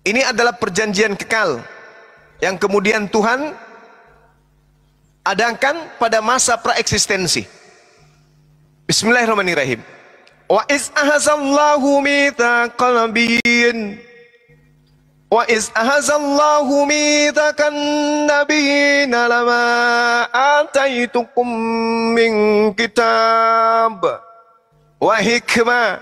Ini adalah perjanjian kekal yang kemudian Tuhan adakan pada masa praeksistensi. Bismillahirrahmanirrahim. Wa iz ahazallahu mitsaqal nabiyyin wa iz ahazallahu mitsaqan nabiyyin lama ataitukum min kitab wa hikmah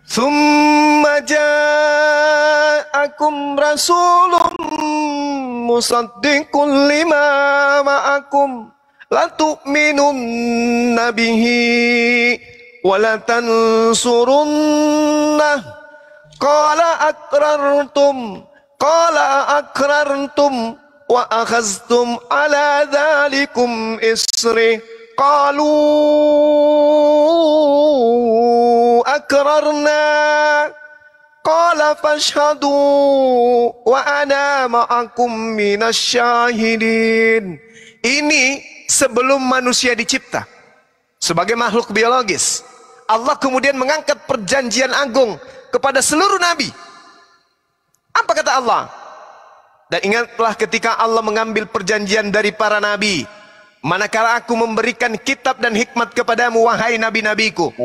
thumma ja'akum rasulun musaddiqun lima ma'akum latu'minunna bihi wa latansurunnah qala aqrartum wa akhaztum ala dhalikum isri qalu aqrarna qala fashhadu wa ana ma'akum minasyahidin. Ini sebelum manusia dicipta sebagai makhluk biologis, Allah kemudian mengangkat perjanjian agung kepada seluruh nabi. Apa kata Allah? Dan ingatlah ketika Allah mengambil perjanjian dari para nabi, manakala aku memberikan kitab dan hikmat kepadamu wahai nabi-nabiku.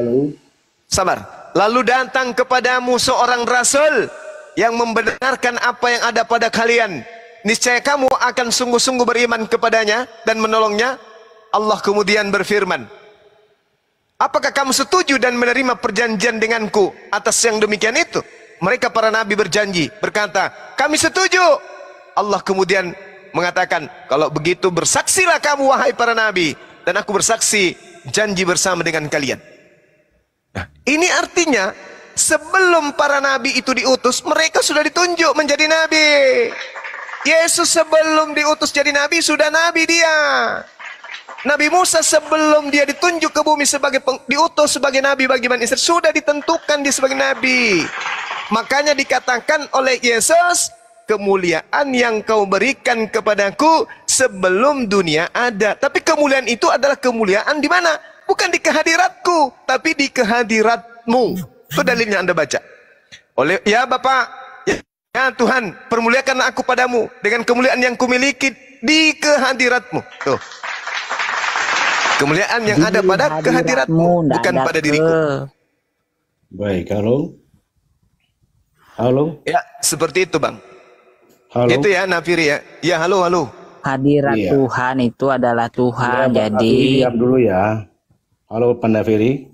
Sabar. Lalu datang kepadamu seorang rasul yang membenarkan apa yang ada pada kalian, niscaya kamu akan sungguh-sungguh beriman kepadanya dan menolongnya. Allah kemudian berfirman, apakah kamu setuju dan menerima perjanjian denganku atas yang demikian itu? Mereka para nabi berjanji, berkata, kami setuju. Allah kemudian mengatakan, kalau begitu bersaksilah kamu wahai para nabi, dan aku bersaksi janji bersama dengan kalian. Nah, ini artinya sebelum para nabi itu diutus, mereka sudah ditunjuk menjadi nabi. Yesus sebelum diutus jadi nabi, sudah nabi dia. Nabi Musa sebelum dia ditunjuk ke bumi diutus sebagai nabi bagi Bani Israel, sudah ditentukan dia sebagai nabi. Makanya dikatakan oleh Yesus, kemuliaan yang kau berikan kepadaku sebelum dunia ada. Tapi kemuliaan itu adalah kemuliaan di mana? Bukan di kehadiratku, tapi di kehadiratmu. Itu dalilnya Anda baca. Ya Bapak, ya Tuhan, permuliakan aku padamu dengan kemuliaan yang kumiliki di kehadiratmu. Tuh. Kemuliaan yang ada pada kehadiratmu, bukan pada diriku. Baik, halo. Halo. Ya, seperti itu, Bang. Halo. Itu ya, Nafiri ya. Ya, halo. Hadirat Tuhan itu adalah Tuhan. Ya, jadi diam dulu ya. Halo, Pak Nafiri.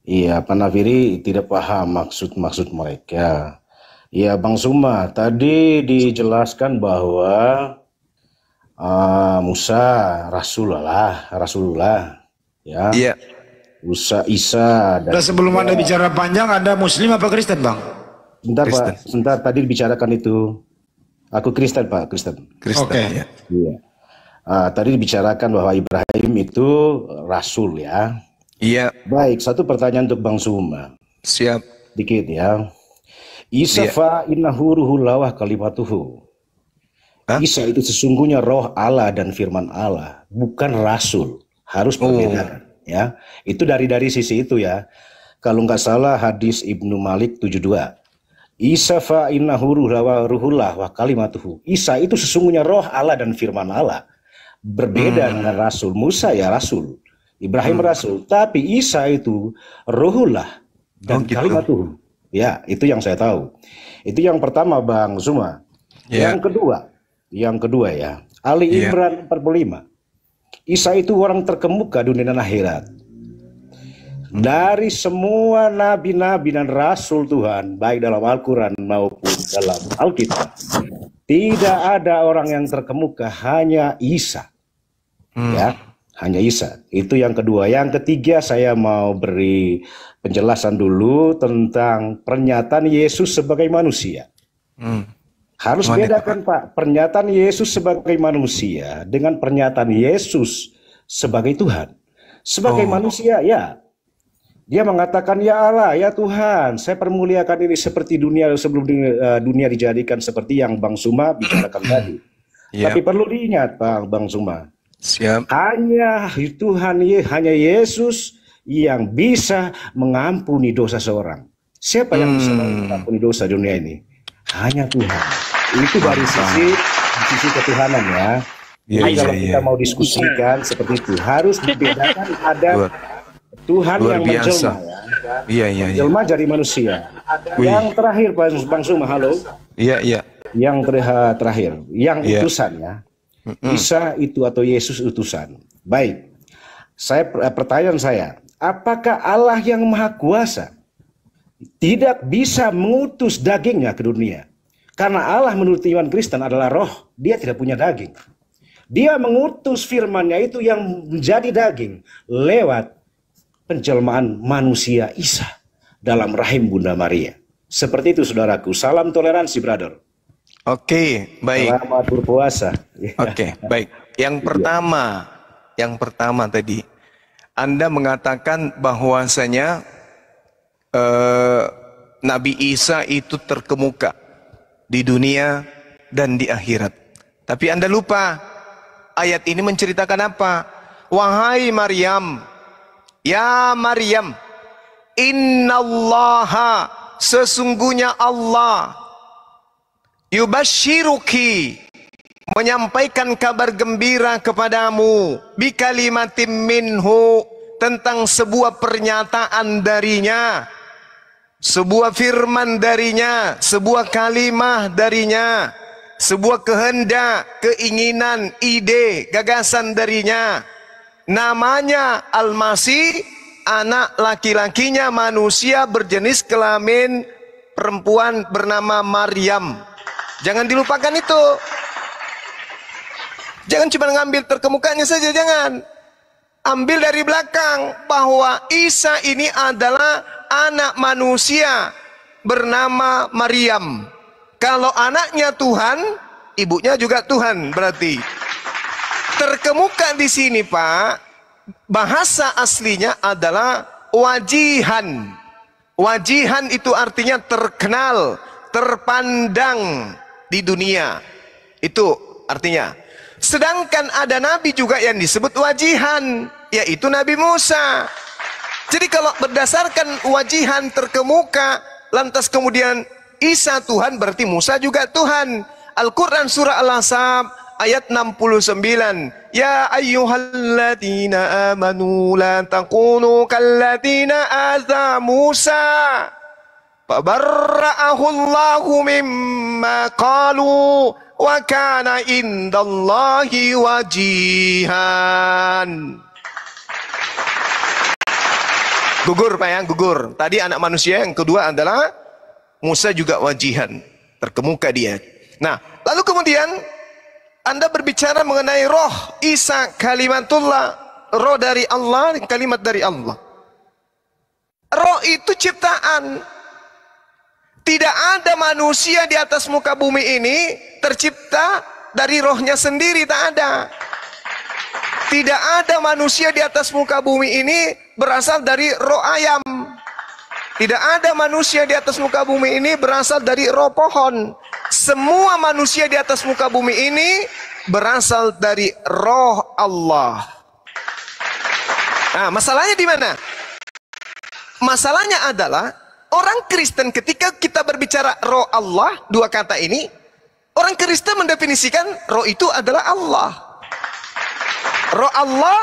Iya, Pak Nafiri tidak paham maksud mereka. Ya, Bang Suma, tadi dijelaskan bahwa Musa Rasulullah, ya. Iya. Isa. Dan sebelum Anda bicara panjang, Anda Muslim apa Kristen, Bang? Sebentar, Kristen. Pak. Sebentar, tadi dibicarakan itu. Aku Kristen, Pak. Kristen. Oke. Ya. Iya. Tadi dibicarakan bahwa Ibrahim itu rasul ya. Iya. Baik, satu pertanyaan untuk Bang Suma. Siap. Dikit ya. Isa fa innahu ruhullah wa kalimatuhu. Isa itu sesungguhnya roh Allah dan firman Allah, bukan rasul. Harus berbeda ya. Itu dari sisi itu ya. Kalau nggak salah hadis Ibnu Malik 72. Isa fa innahu ruhullah wa kalimatuhu. Isa itu sesungguhnya roh Allah dan firman Allah. Berbeda dengan rasul. Musa ya rasul, Ibrahim rasul, tapi Isa itu ruhullah dan kalimatuhu. Ya, itu yang saya tahu. Itu yang pertama, Bang Zuma. Yang kedua ya, Ali Imran 45. Isa itu orang terkemuka dunia dan akhirat. Dari semua nabi-nabi dan rasul Tuhan, baik dalam Al-Quran maupun dalam Alkitab, tidak ada orang yang terkemuka, hanya Isa. Ya, hanya Isa. Itu yang kedua. Yang ketiga, saya mau beri penjelasan dulu tentang pernyataan Yesus sebagai manusia. Harus bedakan, Pak, pernyataan Yesus sebagai manusia dengan pernyataan Yesus sebagai Tuhan. Sebagai manusia, ya, dia mengatakan, ya Allah, ya Tuhan, saya permuliakan ini seperti dunia sebelum dunia dijadikan, seperti yang Bang Suma bicarakan tadi. Tapi perlu diingat, Bang Suma, siap, hanya Tuhan, hanya Yesus yang bisa mengampuni dosa seorang. Siapa yang bisa mengampuni dosa dunia ini? hanya Tuhan. Itu dari sisi ketuhanan ya. Jadi kalau kita mau diskusikan seperti itu harus dibedakan ada Tuhan luar yang biasa. menjelma Iya. menjelma jadi manusia. Yang terakhir Bang Suma, halo. Iya. Yang terakhir, yang utusan ya. Isa itu atau Yesus utusan. Baik. Pertanyaan saya, apakah Allah yang Maha Kuasa tidak bisa mengutus dagingnya ke dunia? Karena Allah menurut iman Kristen adalah roh, dia tidak punya daging. Dia mengutus firman-Nya itu yang menjadi daging lewat penjelmaan manusia Isa dalam rahim Bunda Maria. Seperti itu saudaraku. Salam toleransi, brother. Oke, baik. Selamat berpuasa. Oke, baik. Yang pertama tadi Anda mengatakan bahwasanya Nabi Isa itu terkemuka di dunia dan di akhirat. Tapi Anda lupa, ayat ini menceritakan apa? Wahai Maryam, ya Maryam, innallaha, sesungguhnya Allah, yubashiruki, menyampaikan kabar gembira kepadamu, bikalimatim minhu, tentang sebuah pernyataan darinya, sebuah firman darinya, sebuah kalimah darinya, sebuah kehendak, keinginan, ide, gagasan darinya. Namanya Al-Masih, anak laki-lakinya manusia berjenis kelamin perempuan bernama Maryam. Jangan dilupakan itu. Jangan cuma ngambil terkemukanya saja, jangan. Ambil dari belakang bahwa Isa ini adalah anak manusia bernama Maryam. Kalau anaknya Tuhan, ibunya juga Tuhan berarti. Terkemuka di sini, Pak, bahasa aslinya adalah wajihan. Wajihan itu artinya terkenal, terpandang di dunia. Itu artinya. Sedangkan ada nabi juga yang disebut wajihan, yaitu Nabi Musa. Jadi kalau berdasarkan wajihan terkemuka, lantas kemudian Isa Tuhan, berarti Musa juga Tuhan. Al-Quran surah Al-Ahzab ayat 69. Ya ayyuhalladzina amanu la takunu kalladzina aza Musa fabarra'ahu Allahu mimma qalu wa kana indallahi wajihan. Gugur Pak ya, gugur. Tadi anak manusia, yang kedua adalah Musa juga wajihan. Terkemuka dia. Nah, lalu kemudian Anda berbicara mengenai roh Isa kalimatullah, roh dari Allah, kalimat dari Allah. Roh itu ciptaan. Tidak ada manusia di atas muka bumi ini tercipta dari rohnya sendiri, tak ada. Tidak ada manusia di atas muka bumi ini berasal dari roh ayam. Tidak ada manusia di atas muka bumi ini berasal dari roh pohon. Semua manusia di atas muka bumi ini berasal dari roh Allah. Nah, masalahnya di mana? Masalahnya adalah orang Kristen ketika kita berbicara roh Allah, dua kata ini, orang Kristen mendefinisikan roh itu adalah Allah. Roh Allah,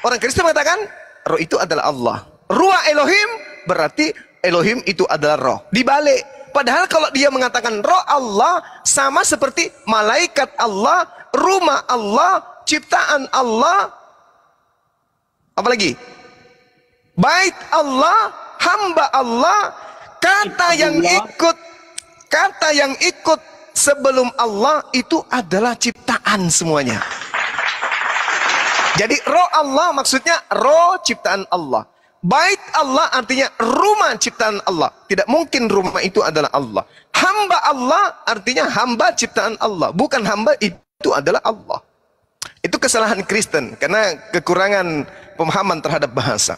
orang Kristen mengatakan roh itu adalah Allah. Ruah Elohim berarti Elohim itu adalah roh. Dibalik. Padahal kalau dia mengatakan roh Allah sama seperti malaikat Allah, rumah Allah, ciptaan Allah, apalagi bait Allah, hamba Allah. Kata yang ikut sebelum Allah itu adalah ciptaan semuanya. Jadi roh Allah maksudnya roh ciptaan Allah. Bait Allah artinya rumah ciptaan Allah. Tidak mungkin rumah itu adalah Allah. Hamba Allah artinya hamba ciptaan Allah. Bukan hamba itu adalah Allah. Itu kesalahan Kristen karena kekurangan pemahaman terhadap bahasa.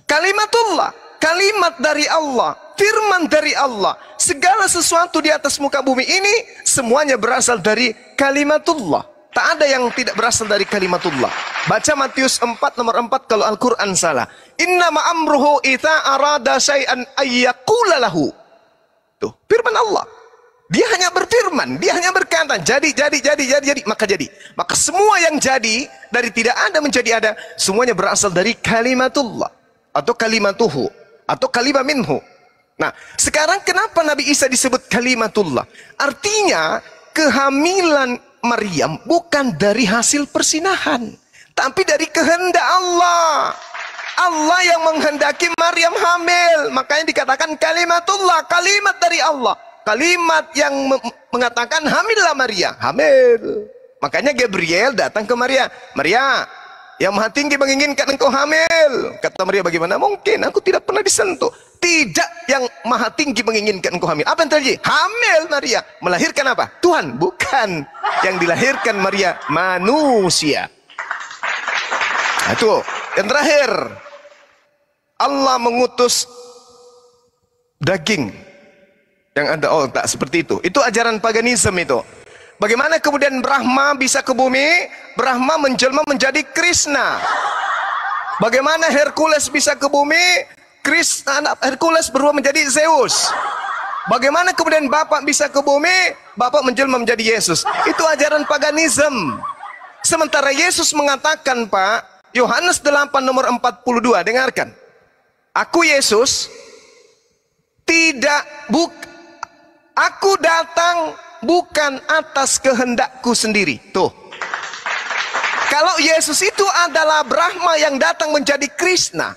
Kalimatullah, kalimat dari Allah, firman dari Allah. Segala sesuatu di atas muka bumi ini semuanya berasal dari kalimatullah. Tak ada yang tidak berasal dari kalimatullah. Baca Matius 4 nomor 4 kalau Al-Quran salah. Innama amruhu idza arada syai'an ayyaqula lahu. Tuh, firman Allah. Dia hanya berfirman, dia hanya berkata, jadi, maka jadi. Maka semua yang jadi, dari tidak ada menjadi ada, semuanya berasal dari kalimatullah, atau kalimatuhu, atau kalimah minhu. Nah, sekarang kenapa Nabi Isa disebut kalimatullah? Artinya, kehamilan Maryam bukan dari hasil persinahan, tapi dari kehendak Allah. Allah yang menghendaki Maryam hamil, makanya dikatakan kalimatullah, kalimat dari Allah. Kalimat yang mengatakan hamillah Maria, hamil. Makanya Gabriel datang ke Maria. Maria, yang Maha Tinggi menginginkan engkau hamil. Kata Maria, bagaimana mungkin? Aku tidak pernah disentuh. Tidak, yang Maha Tinggi menginginkan engkau hamil. Apa yang terjadi? Hamil Maria. Melahirkan apa? Tuhan. Bukan. Yang dilahirkan Maria, manusia. Nah, itu. Yang terakhir, Allah mengutus daging. Yang ada, oh tak seperti itu. Itu ajaran paganisme itu. Bagaimana kemudian Brahma bisa ke bumi? Brahma menjelma menjadi Krishna. Bagaimana Hercules bisa ke bumi? Hercules berubah menjadi Zeus. Bagaimana kemudian Bapak bisa ke bumi? Bapak menjelma menjadi Yesus. Itu ajaran paganisme. Sementara Yesus mengatakan, Pak, Yohanes 8 nomor 42, dengarkan. Aku Yesus aku datang bukan atas kehendakku sendiri. Tuh. Kalau Yesus itu adalah Brahma yang datang menjadi Krishna,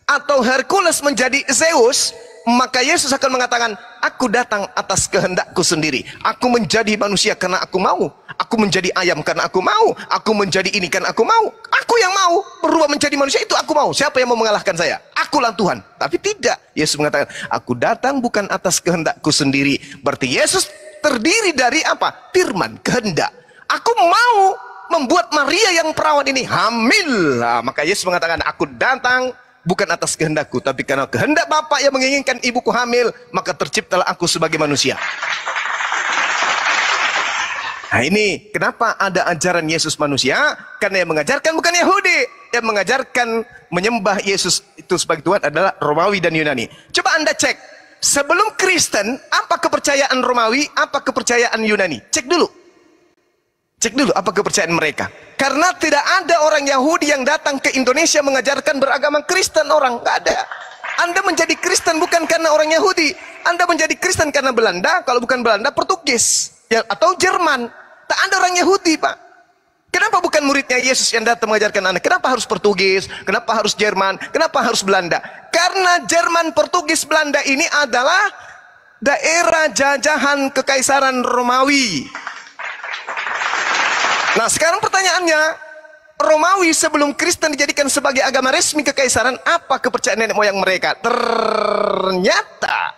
atau Hercules menjadi Zeus, maka Yesus akan mengatakan, aku datang atas kehendakku sendiri. Aku menjadi manusia karena aku mau. Aku menjadi ayam karena aku mau. Aku menjadi ini karena aku mau. Aku yang mau berubah menjadi manusia, itu aku mau. Siapa yang mau mengalahkan saya? Akulah Tuhan. Tapi tidak. Yesus mengatakan, aku datang bukan atas kehendakku sendiri. Berarti Yesus terdiri dari apa? Firman, kehendak. Aku mau membuat Maria yang perawan ini hamil. Nah, maka Yesus mengatakan, aku datang bukan atas kehendakku, tapi karena kehendak Bapa yang menginginkan ibuku hamil, maka terciptalah aku sebagai manusia. Nah, ini kenapa ada ajaran Yesus manusia? Karena yang mengajarkan bukan Yahudi. Yang mengajarkan menyembah Yesus itu sebagai Tuhan adalah Romawi dan Yunani. Coba Anda cek. Sebelum Kristen, apa kepercayaan Romawi, apa kepercayaan Yunani? Cek dulu. Cek dulu apa kepercayaan mereka. Karena tidak ada orang Yahudi yang datang ke Indonesia mengajarkan beragama Kristen orang. Nggak ada. Anda menjadi Kristen bukan karena orang Yahudi. Anda menjadi Kristen karena Belanda. Kalau bukan Belanda, Portugis. Ya, atau Jerman. Tak ada orang Yahudi, Pak. Kenapa bukan muridnya Yesus yang datang mengajarkan Anda? Kenapa harus Portugis? Kenapa harus Jerman? Kenapa harus Belanda? Karena Jerman, Portugis, Belanda ini adalah daerah jajahan Kekaisaran Romawi. Nah, sekarang pertanyaannya, Romawi sebelum Kristen dijadikan sebagai agama resmi kekaisaran, apa kepercayaan nenek moyang mereka? Ternyata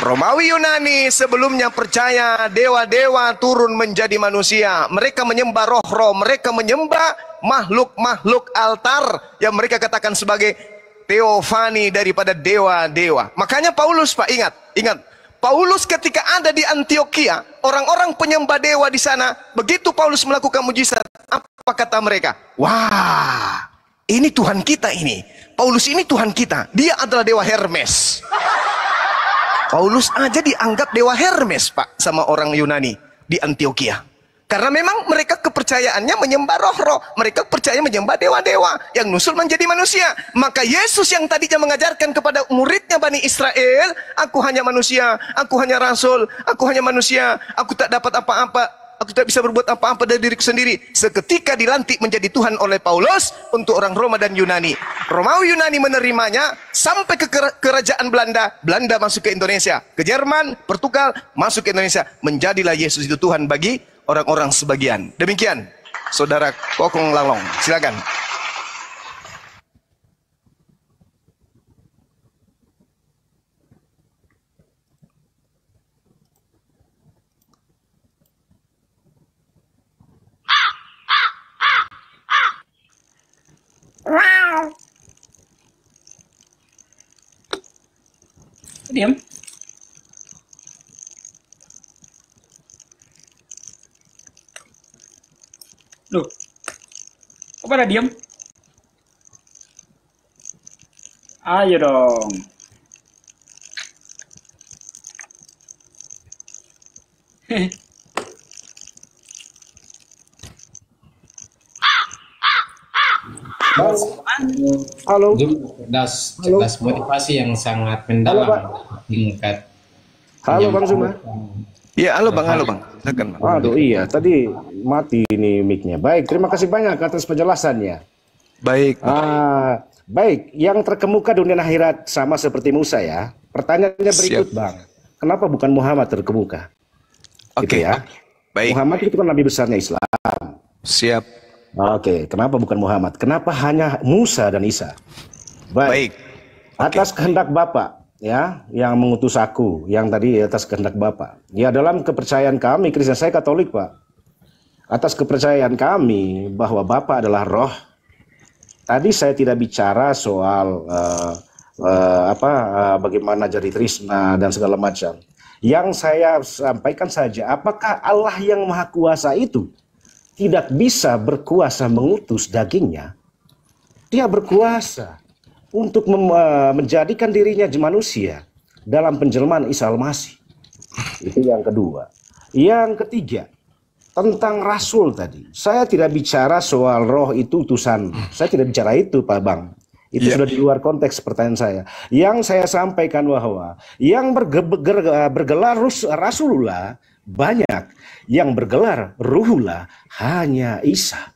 Romawi Yunani sebelumnya percaya dewa-dewa turun menjadi manusia. Mereka menyembah roh-roh, mereka menyembah makhluk-makhluk altar yang mereka katakan sebagai teofani daripada dewa-dewa. Makanya Paulus, Pak, ingat. Paulus ketika ada di Antioquia, orang-orang penyembah dewa di sana, begitu Paulus melakukan mujizat, apa kata mereka? Wah, ini Tuhan kita ini. Paulus ini Tuhan kita. Dia adalah dewa Hermes. Paulus aja dianggap dewa Hermes, Pak, sama orang Yunani di Antioquia. Karena memang mereka kepercayaannya menyembah roh-roh. Mereka percaya menyembah dewa-dewa yang nusul menjadi manusia. Maka Yesus yang tadinya mengajarkan kepada muridnya Bani Israel, aku hanya manusia, aku hanya rasul, aku hanya manusia, aku tak dapat apa-apa, aku tak bisa berbuat apa-apa dari diriku sendiri. Seketika dilantik menjadi Tuhan oleh Paulus untuk orang Roma dan Yunani. Romawi Yunani menerimanya sampai ke kerajaan Belanda. Belanda masuk ke Indonesia. Ke Jerman, Portugal, masuk ke Indonesia. Menjadilah Yesus itu Tuhan bagi orang-orang sebagian. Demikian, Saudara Kokong Lalong. Silakan. Diam. Loh, kok pada diam? Ayo dong. Halo. Cerdas motivasi yang sangat mendalam. Tingkat. Halo Bang Zuma. Iya, halo Bang. Silakan Bang. Aduh iya, tadi mati ini mic-nya. Baik, terima kasih banyak atas penjelasannya. Baik. Baik, yang terkemuka dunia akhirat sama seperti Musa ya. Pertanyaannya berikut, Siap. Bang. Kenapa bukan Muhammad terkemuka? Oke. Gitu ya. Baik. Muhammad itu kan nabi besarnya Islam. Siap. Oke, kenapa bukan Muhammad? Kenapa hanya Musa dan Isa? Baik. Atas kehendak Bapa, ya, yang mengutus aku, yang tadi atas kehendak Bapa. Ya, dalam kepercayaan kami, Kristen, saya Katolik, Pak. Atas kepercayaan kami bahwa Bapa adalah Roh. Tadi saya tidak bicara soal bagaimana jadi tresna dan segala macam. Yang saya sampaikan saja, apakah Allah yang Maha Kuasa itu tidak bisa berkuasa mengutus dagingnya? Dia berkuasa untuk menjadikan dirinya manusia dalam penjelmaan Isa Al-Masih. Itu yang kedua. Yang ketiga, tentang Rasul tadi. Saya tidak bicara soal roh itu utusan. Saya tidak bicara itu, Pak Bang. Itu sudah di luar konteks pertanyaan saya. Yang saya sampaikan bahwa yang bergelar Rasulullah banyak, yang bergelar Ruhullah hanya Isa.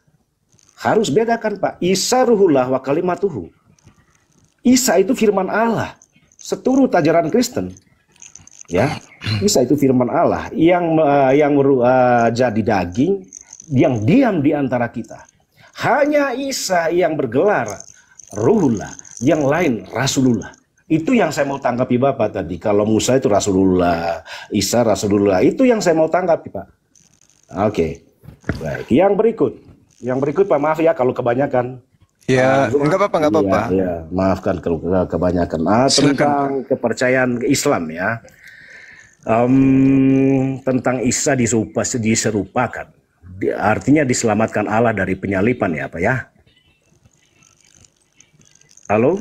Harus bedakan, Pak. Isa Ruhullah wa kalimatuhu. Isa itu firman Allah, seturut ajaran Kristen. Ya, Isa itu firman Allah yang jadi daging, yang diam di antara kita. Hanya Isa yang bergelar Ruhullah, yang lain Rasulullah. Itu yang saya mau tanggapi Bapak tadi. Kalau Musa itu Rasulullah, Isa Rasulullah, itu yang saya mau tanggapi, Pak. Oke, baik. Yang berikut Pak, maaf ya kalau kebanyakan. Ya, enggak apa-apa. Ya, maafkan kalau kebanyakan. Tentang kepercayaan Islam ya. Tentang Isa diserupakan. Artinya diselamatkan Allah dari penyalipan ya, Pak ya. Halo?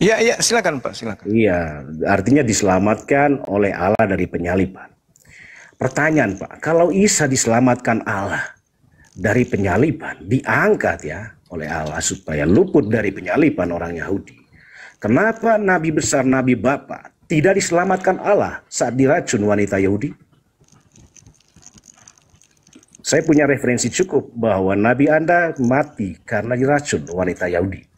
Iya, silakan Pak, silakan. Iya, artinya diselamatkan oleh Allah dari penyalipan. Pertanyaan Pak, kalau Isa diselamatkan Allah dari penyalipan, diangkat ya oleh Allah supaya luput dari penyalipan orang Yahudi. Kenapa Nabi besar, Nabi Bapa tidak diselamatkan Allah saat diracun wanita Yahudi? Saya punya referensi cukup bahwa Nabi Anda mati karena diracun wanita Yahudi.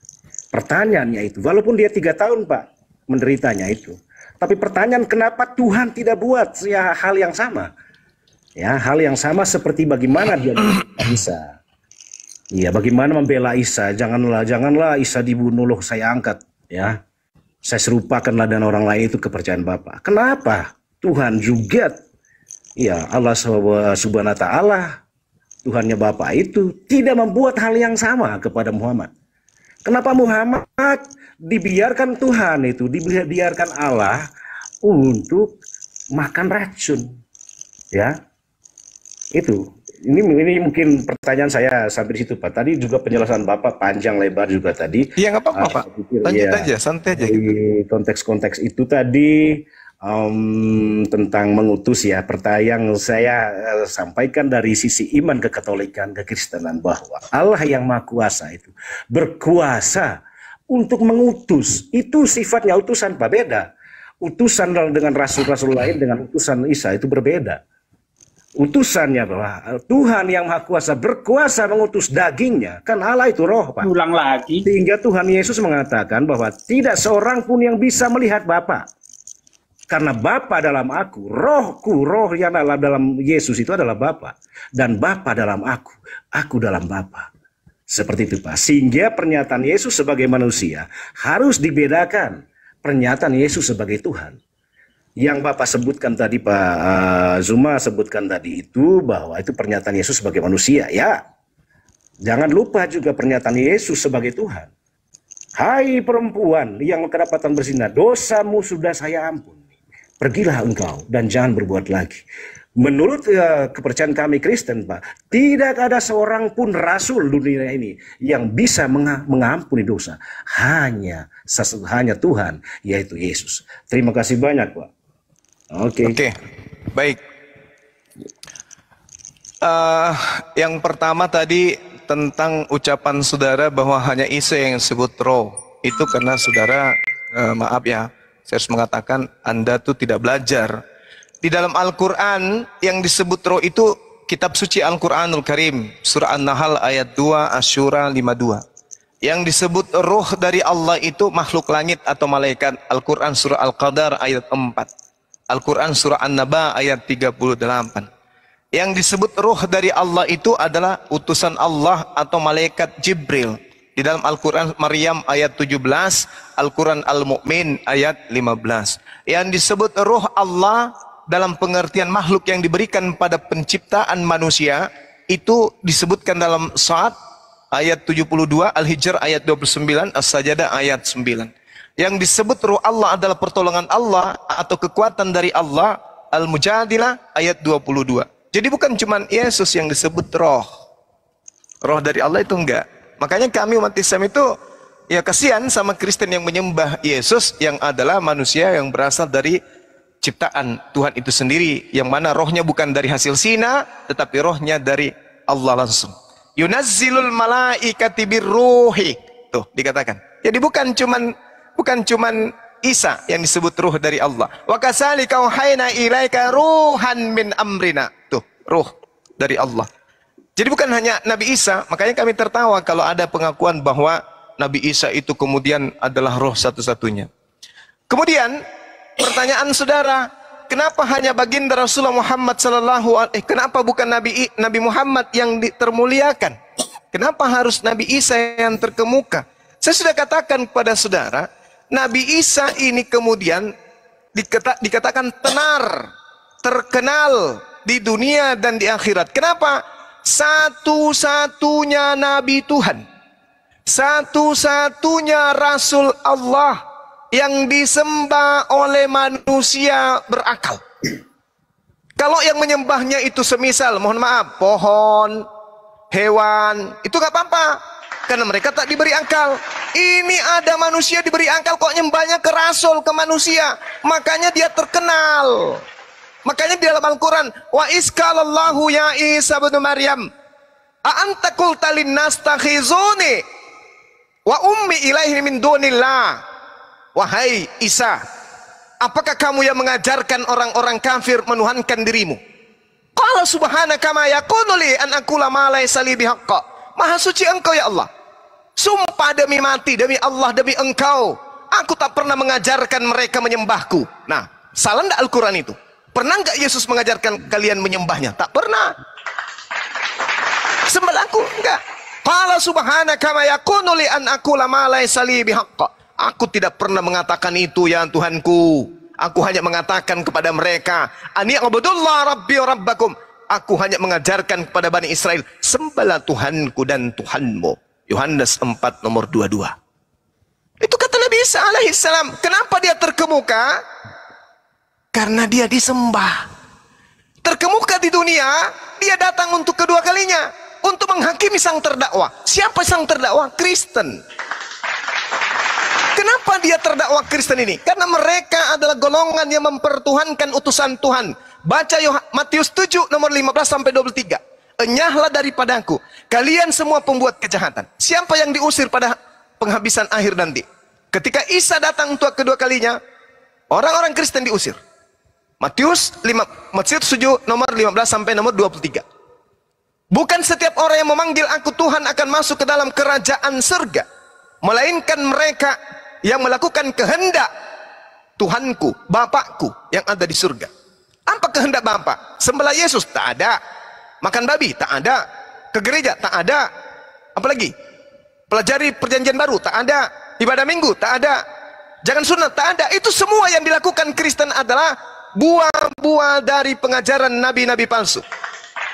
Pertanyaannya itu, walaupun dia 3 tahun Pak menderitanya itu, tapi pertanyaan kenapa Tuhan tidak buat ya hal yang sama? Ya, hal yang sama seperti bagaimana dia membela Isa. Iya, bagaimana membela Isa? Janganlah Isa dibunuh, loh saya angkat, ya. Saya serupakanlah dan orang lain itu kepercayaan Bapa. Kenapa Tuhan juga, ya Allah Subhanahu wa Ta'ala, Tuhannya Bapa itu tidak membuat hal yang sama kepada Muhammad? Kenapa Muhammad dibiarkan Tuhan itu, dibiarkan Allah untuk makan racun? Ya, itu. Ini mungkin pertanyaan saya sampai di situ Pak. Tadi juga penjelasan Bapak panjang lebar juga tadi. Iya, nggak apa-apa Pak. Lanjut aja, santai aja. Di konteks-konteks itu tadi tentang mengutus ya. Pertanyaan yang saya sampaikan dari sisi iman kekatolikan, kekristenan, bahwa Allah yang Maha Kuasa itu berkuasa untuk mengutus. Itu sifatnya utusan Pak, beda. Utusan dengan rasul-rasul lain dengan utusan Isa itu berbeda. Utusannya bahwa Tuhan yang Maha Kuasa berkuasa mengutus dagingnya. Kan Allah itu roh Pak. Ulang lagi. Sehingga Tuhan Yesus mengatakan bahwa tidak seorang pun yang bisa melihat Bapa. Karena Bapa dalam aku, rohku, roh yang dalam Yesus itu adalah Bapa. Dan Bapa dalam aku dalam Bapa. Seperti itu Pak. Sehingga pernyataan Yesus sebagai manusia harus dibedakan. Pernyataan Yesus sebagai Tuhan. Yang Bapak sebutkan tadi, Pak Zuma sebutkan tadi itu, bahwa itu pernyataan Yesus sebagai manusia. Ya, jangan lupa juga pernyataan Yesus sebagai Tuhan. Hai perempuan yang kedapatan berzina, dosamu sudah saya ampuni. Pergilah engkau dan jangan berbuat lagi. Menurut kepercayaan kami Kristen, Pak, tidak ada seorang pun rasul dunia ini yang bisa mengampuni dosa. Hanya Tuhan, yaitu Yesus. Terima kasih banyak, Pak. Oke. Baik. Yang pertama tadi tentang ucapan saudara bahwa hanya Isa yang disebut roh. Itu karena saudara, maaf ya, saya harus mengatakan Anda tuh tidak belajar. Di dalam Al-Quran yang disebut roh itu kitab suci Al-Quranul Karim. Surah An-Nahl ayat 2, Asy-Syura 52. Yang disebut roh dari Allah itu makhluk langit atau malaikat. Al-Quran surah Al-Qadar ayat 4. Al-Quran surah An-Naba ayat 38. Yang disebut roh dari Allah itu adalah utusan Allah atau malaikat Jibril. Di dalam Al-Quran Maryam ayat 17, Al-Quran Al-Mu'min ayat 15. Yang disebut roh Allah dalam pengertian makhluk yang diberikan pada penciptaan manusia, itu disebutkan dalam Sa'ad ayat 72, Al-Hijr ayat 29, As-Sajadah ayat 9. Yang disebut roh Allah adalah pertolongan Allah atau kekuatan dari Allah, Al-Mujadilah ayat 22. Jadi bukan cuma Yesus yang disebut roh. Roh dari Allah itu enggak. Makanya kami umat Islam itu ya kasihan sama Kristen yang menyembah Yesus yang adalah manusia yang berasal dari ciptaan Tuhan itu sendiri, yang mana rohnya bukan dari hasil zina, tetapi rohnya dari Allah langsung. Yunazzilul malaikati birruhi. Tuh dikatakan. Jadi bukan cuman Isa yang disebut ruh dari Allah. Wa kasalika auhayna ilaika ruhan min amrina. Tuh, ruh dari Allah. Jadi bukan hanya Nabi Isa, makanya kami tertawa kalau ada pengakuan bahwa Nabi Isa itu kemudian adalah roh satu-satunya. Kemudian pertanyaan saudara, kenapa hanya baginda Rasulullah Muhammad kenapa bukan Nabi Muhammad yang termuliakan? Kenapa harus Nabi Isa yang terkemuka? Saya sudah katakan kepada saudara, Nabi Isa ini kemudian dikatakan tenar, terkenal di dunia dan di akhirat. Kenapa? Satu-satunya Nabi Tuhan, satu-satunya Rasul Allah yang disembah oleh manusia berakal. Kalau yang menyembahnya itu semisal, mohon maaf, pohon, hewan, itu gak apa-apa, karena mereka tak diberi akal. Ini ada manusia diberi akal kok nyembahnya ke Rasul, ke manusia, makanya dia terkenal. Makanya di dalam Al-Quran, wa iskalallahu ya Isa bin Maryam a anta qulta linnas takhizuni wa ummi ilaihi min dunillah. Wahai Isa, apakah kamu yang mengajarkan orang-orang kafir menuhankan dirimu? Qala subhanaka ma yakunu li an aqula ma laysa li bihaqqa. Maha suci engkau ya Allah. Sumpah demi mati, demi Allah, demi engkau, aku tak pernah mengajarkan mereka menyembahku. Nah, salah enggak Al-Quran itu? Pernah enggak Yesus mengajarkan kalian menyembahnya? Tak pernah. Sembahku enggak. Qala subhanaka ma yakunu li an aqula ma laysa li bihaqqa. Aku tidak pernah mengatakan itu ya Tuhanku. Aku hanya mengatakan kepada mereka, ani abudullah rabbi wa rabbakum. Aku hanya mengajarkan kepada Bani Israel, sembahlah Tuhanku dan Tuhanmu. Yohanes 4 nomor 22. Itu kata Nabi Isa alaihissalam. Kenapa dia terkemuka? Karena dia disembah. Terkemuka di dunia, dia datang untuk kedua kalinya, untuk menghakimi sang terdakwa. Siapa sang terdakwa? Kristen. Kenapa dia terdakwa Kristen ini? Karena mereka adalah golongan yang mempertuhankan utusan Tuhan. Baca Matius 7 nomor 15 sampai 23. Enyahlah daripadaku kalian semua pembuat kejahatan. Siapa yang diusir pada penghabisan akhir nanti? Ketika Isa datang untuk kedua kalinya, orang-orang Kristen diusir. Matius 7 nomor 15 sampai nomor 23. Bukan setiap orang yang memanggil aku Tuhan akan masuk ke dalam kerajaan surga, melainkan mereka yang melakukan kehendak Tuhanku, Bapakku yang ada di surga. Apa kehendak Bapa? Sembelih Yesus? Tak ada. Makan babi? Tak ada. Ke gereja? Tak ada. Apalagi? Pelajari perjanjian baru? Tak ada. Ibadah minggu? Tak ada. Jangan sunat? Tak ada. Itu semua yang dilakukan Kristen adalah buah-buah dari pengajaran nabi-nabi palsu.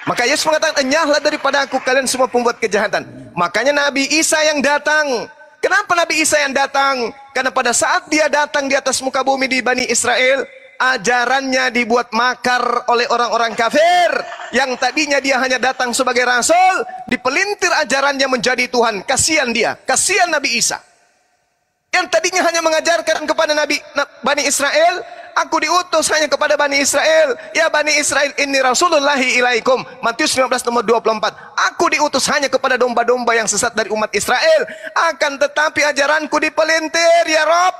Maka Yesus mengatakan, enyahlah daripada aku kalian semua pembuat kejahatan. Makanya Nabi Isa yang datang. Kenapa Nabi Isa yang datang? Karena pada saat dia datang di atas muka bumi di Bani Israel, ajarannya dibuat makar oleh orang-orang kafir. Yang tadinya dia hanya datang sebagai rasul, dipelintir ajarannya menjadi Tuhan. Kasihan dia, kasihan Nabi Isa. Yang tadinya hanya mengajarkan kepada Bani Israel Aku diutus hanya kepada Bani Israel. Ya Bani Israel, inni rasulullahi ilaikum. Matius 15 nomor 24. Aku diutus hanya kepada domba-domba yang sesat dari umat Israel. Akan tetapi ajaranku dipelintir ya Rob.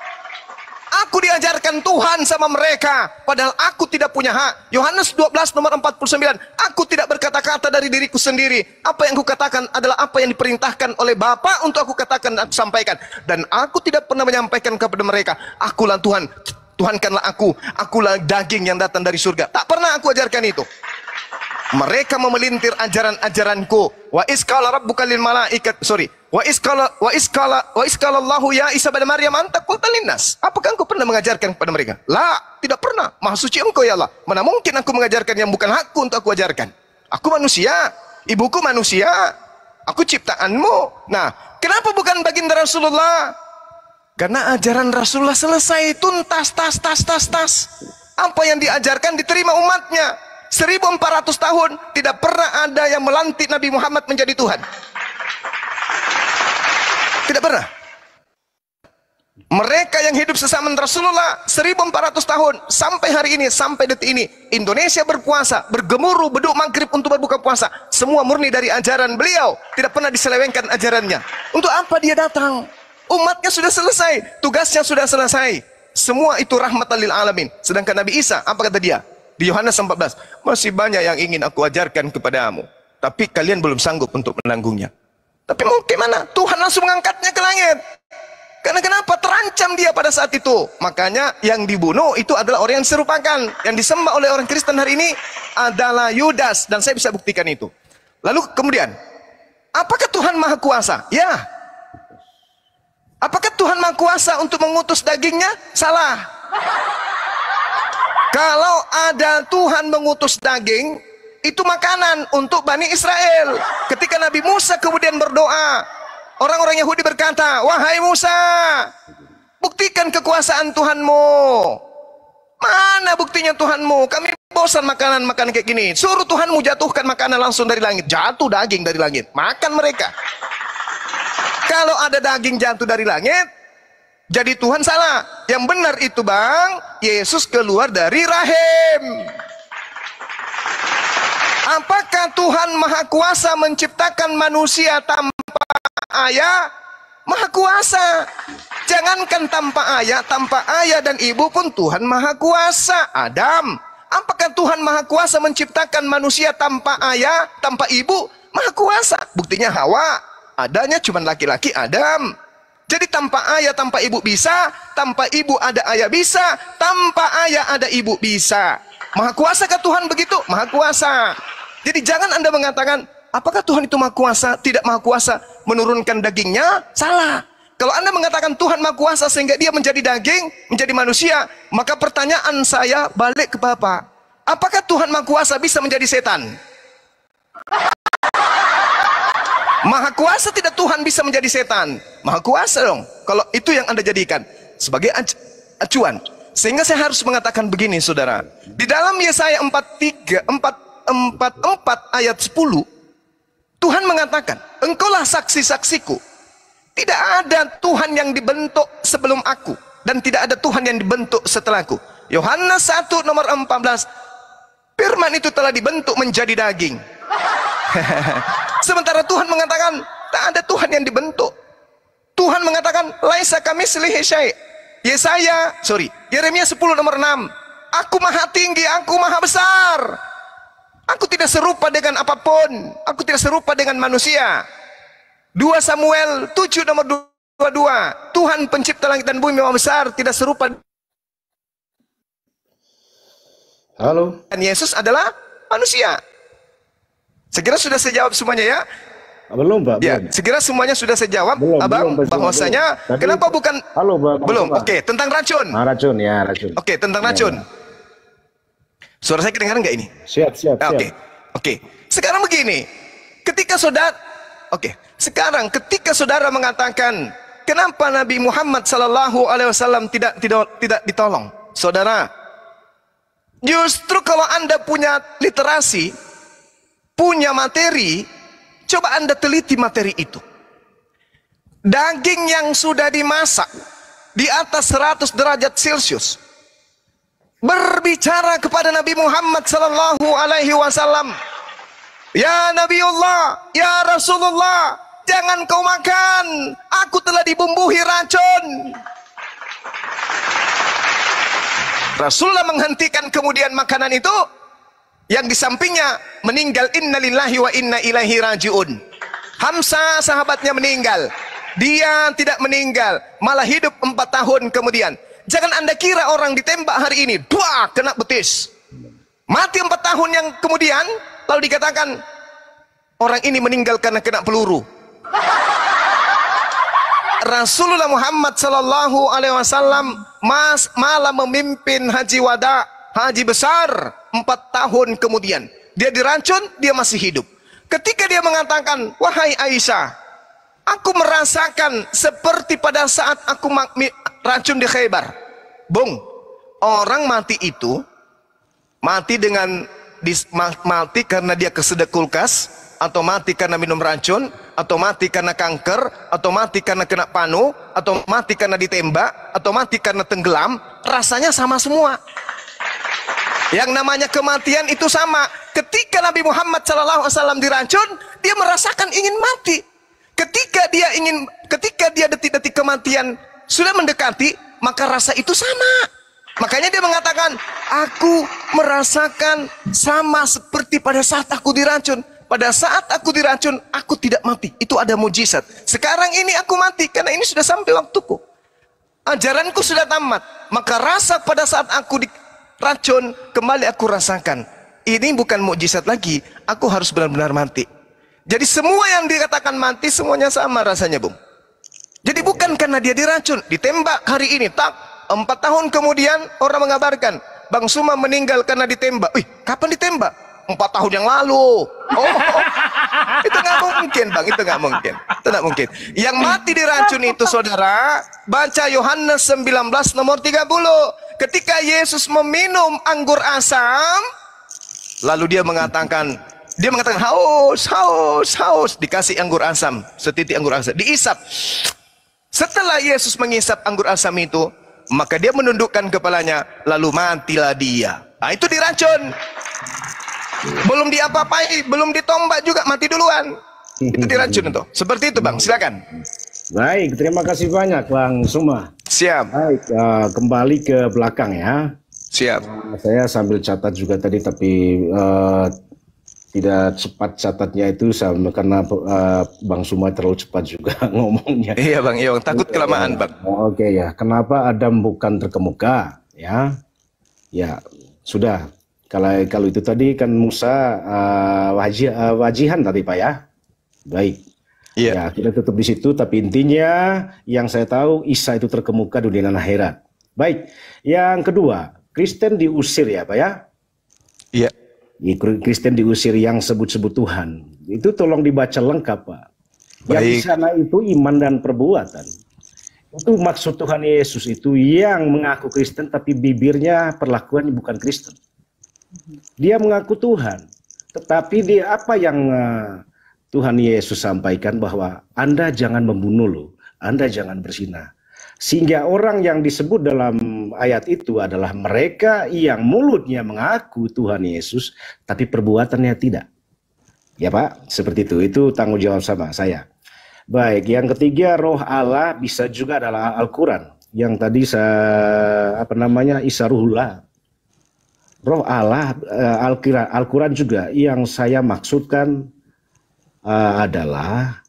Aku diajarkan Tuhan sama mereka, padahal aku tidak punya hak. Yohanes 12 nomor 49. Aku tidak berkata-kata dari diriku sendiri. Apa yang kukatakan adalah apa yang diperintahkan oleh Bapa untuk aku katakan dan aku sampaikan. Dan aku tidak pernah menyampaikan kepada mereka, akulah Tuhan, Tuhankanlah aku, akulah daging yang datang dari surga. Tak pernah aku ajarkan itu. Mereka memelintir ajaran-ajaranku. Wa iskala rabbuka lil malaikat, Wa iskala Allahu ya Isa bin Maryam anta qulta linnas. Apakah engkau pernah mengajarkan kepada mereka? La, tidak pernah. Maha suci engkau ya Allah. Mana mungkin aku mengajarkan yang bukan hakku untuk aku ajarkan. Aku manusia, ibuku manusia. Aku ciptaanmu. Nah, kenapa bukan baginda Rasulullah? Karena ajaran Rasulullah selesai, tuntas, tas. Apa yang diajarkan diterima umatnya. 1400 tahun tidak pernah ada yang melantik Nabi Muhammad menjadi Tuhan. Tidak pernah. Mereka yang hidup sesama Rasulullah 1400 tahun sampai hari ini, sampai detik ini, Indonesia berpuasa, bergemuruh beduk maghrib untuk berbuka puasa, semua murni dari ajaran beliau, tidak pernah diselewengkan ajarannya. Untuk apa dia datang? Umatnya sudah selesai, tugasnya sudah selesai. Semua itu rahmatan lil alamin. Sedangkan Nabi Isa, apa kata dia? Di Yohanes 14, masih banyak yang ingin aku ajarkan kepadamu, tapi kalian belum sanggup untuk menanggungnya. Tapi mau gimana? Tuhan langsung mengangkatnya ke langit. Karena kenapa? Terancam dia pada saat itu. Makanya yang dibunuh itu adalah orang yang serupakan. Yang disembah oleh orang Kristen hari ini adalah Yudas. Dan saya bisa buktikan itu. Lalu kemudian, apakah Tuhan Maha Kuasa? Ya. Apakah Tuhan Maha Kuasa untuk mengutus dagingnya? Salah. Kalau ada Tuhan mengutus daging, itu makanan untuk Bani Israel. Ketika Nabi Musa kemudian berdoa, orang-orang Yahudi berkata, wahai Musa, buktikan kekuasaan Tuhanmu. Mana buktinya Tuhanmu? Kami bosan makanan-makanan kayak gini. Suruh Tuhanmu jatuhkan makanan langsung dari langit. Jatuh daging dari langit. Makan mereka. Kalau ada daging jatuh dari langit, jadi Tuhan salah. Yang benar itu bang, Yesus keluar dari rahim. Apakah Tuhan Maha Kuasa menciptakan manusia tanpa ayah? Maha Kuasa. Jangankan tanpa ayah dan ibu pun Tuhan Maha Kuasa. Adam. Apakah Tuhan Maha Kuasa menciptakan manusia tanpa ayah, tanpa ibu? Maha Kuasa. Buktinya Hawa. Adanya cuma laki-laki Adam. Jadi tanpa ayah, tanpa ibu bisa. Tanpa ibu ada ayah bisa. Tanpa ayah ada ibu bisa. Maha Kuasa kah Tuhan begitu? Maha Kuasa. Jadi jangan Anda mengatakan, apakah Tuhan itu Maha Kuasa? Tidak Maha Kuasa menurunkan dagingnya? Salah. Kalau Anda mengatakan Tuhan Maha Kuasa sehingga dia menjadi daging, menjadi manusia, maka pertanyaan saya balik ke Bapak. Apakah Tuhan Maha Kuasa bisa menjadi setan? Maha Kuasa tidak Tuhan bisa menjadi setan. Maha Kuasa dong. Kalau itu yang Anda jadikan sebagai acuan. Sehingga saya harus mengatakan begini saudara. Di dalam Yesaya 44 ayat 10, Tuhan mengatakan, engkaulah saksi-saksiku. Tidak ada Tuhan yang dibentuk sebelum aku, dan tidak ada Tuhan yang dibentuk setelahku. Yohanes 1 nomor 14, firman itu telah dibentuk menjadi daging. Sementara Tuhan mengatakan, tak ada Tuhan yang dibentuk. Tuhan mengatakan, laisa kamitslihi syai'. Yeremia 10 nomor 6, aku maha tinggi, aku maha besar. Aku tidak serupa dengan apapun. Aku tidak serupa dengan manusia. 2 Samuel 7 nomor 22. Tuhan pencipta langit dan bumi maha besar, tidak serupa. Halo. Dan Yesus adalah manusia. Segera sudah saya jawab semuanya ya. Belum, Pak. Ya, segera semuanya sudah saya jawab, Abang, bahwasanya kenapa bukan. Halo, Pak. Belum. Oke, tentang racun. Racun ya, racun. Oke, tentang racun. Suara saya kedengaran nggak ini? Siap. Oke. Sekarang begini, ketika saudara mengatakan, kenapa Nabi Muhammad SAW tidak ditolong? Saudara, justru kalau Anda punya literasi, punya materi, coba Anda teliti materi itu. Daging yang sudah dimasak di atas 100 derajat Celcius, berbicara kepada Nabi Muhammad sallallahu alaihi wasallam, "Ya Nabiullah, ya Rasulullah, jangan kau makan, aku telah dibumbuhi racun." Rasulullah menghentikan kemudian makanan itu. Yang di sampingnya meninggal, innalillahi wa inna ilaihi rajiun. Hamzah sahabatnya meninggal. Dia tidak meninggal, malah hidup 4 tahun kemudian. Jangan Anda kira orang ditembak hari ini, buah, kena betis. Mati 4 tahun yang kemudian, lalu dikatakan orang ini meninggal karena kena peluru. Rasulullah Muhammad sallallahu alaihi wasallam malah memimpin haji wada, haji besar 4 tahun kemudian. Dia diracun, dia masih hidup. Ketika dia mengatakan, "Wahai Aisyah, aku merasakan seperti pada saat aku racun di Khaybar." Bung, orang mati itu mati dengan mati karena dia kesedek kulkas, atau mati karena minum racun, atau mati karena kanker, atau mati karena kena panu, atau mati karena ditembak, atau mati karena tenggelam, rasanya sama semua. Yang namanya kematian itu sama. Ketika Nabi Muhammad SAW diracun, dia merasakan ingin mati. Ketika dia detik-detik kematian sudah mendekati, maka rasa itu sama. Makanya dia mengatakan, aku merasakan sama seperti pada saat aku diracun. Pada saat aku diracun, aku tidak mati. Itu ada mujizat. Sekarang ini aku mati karena ini sudah sampai waktuku. Ajaranku sudah tamat. Maka rasa pada saat aku diracun, kembali aku rasakan. Ini bukan mujizat lagi. Aku harus benar-benar mati. Jadi semua yang dikatakan mati, semuanya sama rasanya, Bung. Jadi bukan karena dia diracun, ditembak hari ini, tak. 4 tahun kemudian orang mengabarkan, Bang Suma meninggal karena ditembak. Wih, kapan ditembak? 4 tahun yang lalu. Oh, itu nggak mungkin, Bang. Itu nggak mungkin. Itu nggak mungkin. Yang mati diracun itu, saudara, baca Yohanes 19 nomor 30. Ketika Yesus meminum anggur asam, lalu dia mengatakan haus, haus, haus. Dikasih anggur asam, setitik anggur asam, diisap. Setelah Yesus mengisap anggur asam itu, maka dia menundukkan kepalanya, lalu matilah dia. Nah, itu diracun. Belum diapa-apai, belum ditombak juga, mati duluan. Itu diracun itu. Seperti itu, Bang. Silakan. Baik, terima kasih banyak, Bang Suma. Siap. Baik, kembali ke belakang ya. Siap. Saya sambil catat juga tadi, tapi tidak cepat catatnya itu sama karena Bang Suma terlalu cepat juga ngomongnya. Iya, Bang. Iya, Bang. Takut kelamaan, Bang. Oke ya. Kenapa Adam bukan terkemuka? Ya, ya sudah. Kalau itu tadi kan Musa wajihan tadi, Pak ya. Baik. Iya. Ya, kita tutup di situ. Tapi intinya yang saya tahu Isa itu terkemuka dunia dan akhirat. Baik. Yang kedua, Kristen diusir ya, Pak ya. Iya. Kristen diusir yang sebut-sebut Tuhan. Itu tolong dibaca lengkap, Pak. Yang di sana itu iman dan perbuatan. Itu maksud Tuhan Yesus itu yang mengaku Kristen tapi bibirnya perlakuannya bukan Kristen. Dia mengaku Tuhan, tetapi dia apa yang Tuhan Yesus sampaikan bahwa Anda jangan membunuh loh, Anda jangan berzina. Sehingga orang yang disebut dalam ayat itu adalah mereka yang mulutnya mengaku Tuhan Yesus, tapi perbuatannya tidak. Ya Pak, seperti itu. Itu tanggung jawab sama saya. Baik, yang ketiga roh Allah bisa juga adalah Al-Quran. Yang tadi Isa Ruhullah. Roh Allah, Al-Quran juga yang saya maksudkan adalah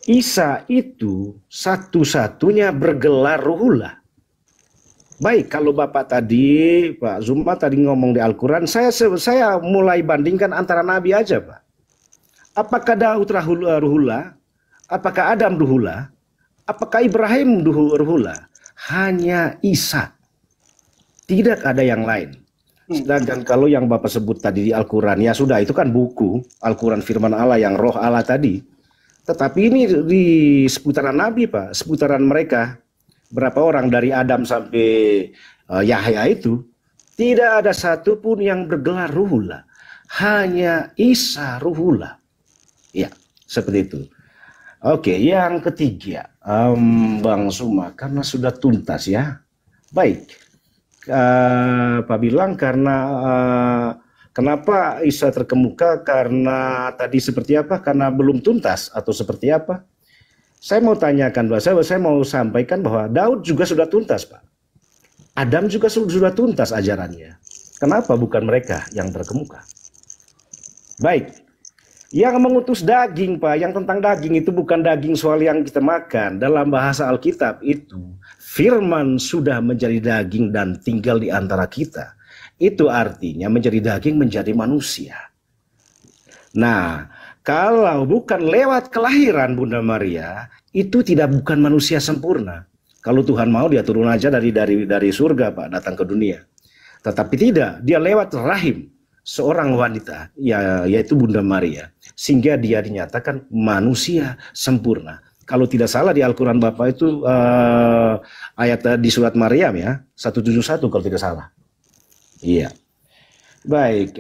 Isa itu satu-satunya bergelar Ruhullah. Baik, kalau Bapak tadi, Pak Zuma tadi ngomong di Al-Quran, saya mulai bandingkan antara Nabi aja, Pak. Apakah Daud Ruhullah? Apakah Adam Ruhullah? Apakah Ibrahim Ruhullah? Hanya Isa. Tidak ada yang lain. Sedangkan kalau yang Bapak sebut tadi di Al-Quran, ya sudah, itu kan buku Al-Quran firman Allah yang roh Allah tadi. Tetapi ini di seputaran Nabi, Pak, seputaran mereka. Berapa orang dari Adam sampai Yahya itu, tidak ada satupun yang bergelar Ruhullah. Hanya Isa Ruhullah. Ya, seperti itu. Oke, yang ketiga, Bang Suma, karena sudah tuntas ya. Baik, Pak bilang karena kenapa Isa terkemuka, karena tadi seperti apa? Karena belum tuntas atau seperti apa? Saya mau tanyakan, saya mau sampaikan bahwa Daud juga sudah tuntas, Pak. Adam juga sudah tuntas ajarannya. Kenapa bukan mereka yang terkemuka? Baik. Yang mengutus daging, Pak, yang tentang daging itu bukan daging soal yang kita makan. Dalam bahasa Alkitab itu, firman sudah menjadi daging dan tinggal di antara kita. Itu artinya menjadi daging menjadi manusia. Nah, kalau bukan lewat kelahiran Bunda Maria, itu bukan manusia sempurna. Kalau Tuhan mau dia turun aja dari surga, Pak, datang ke dunia. Tetapi tidak, dia lewat rahim seorang wanita, yaitu Bunda Maria, sehingga dia dinyatakan manusia sempurna. Kalau tidak salah di Al-Quran Bapak itu ayat di surat Maryam ya, 171 kalau tidak salah. Iya. Baik,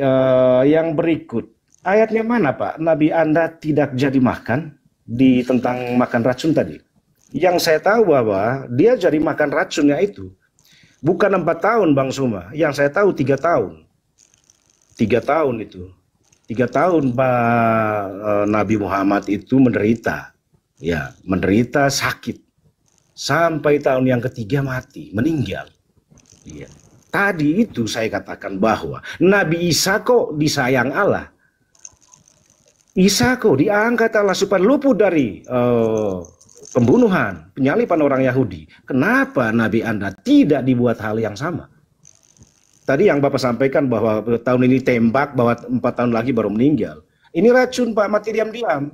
yang berikut. Ayatnya mana Pak? Nabi Anda tidak jadi makan tentang makan racun tadi. Yang saya tahu bahwa dia jadi makan racunnya itu bukan 4 tahun Bang Suma. Yang saya tahu 3 tahun. 3 tahun itu. 3 tahun Pak Nabi Muhammad itu menderita. Ya, menderita sakit. Sampai tahun yang ketiga mati, meninggal. Ya. Tadi itu saya katakan bahwa Nabi Isa kok disayang Allah. Isa kok diangkat Allah supaya luput dari pembunuhan, penyaliban orang Yahudi. Kenapa Nabi Anda tidak dibuat hal yang sama? Tadi yang Bapak sampaikan bahwa tahun ini tembak, bahwa 4 tahun lagi baru meninggal. Ini racun Pak, mati diam-diam.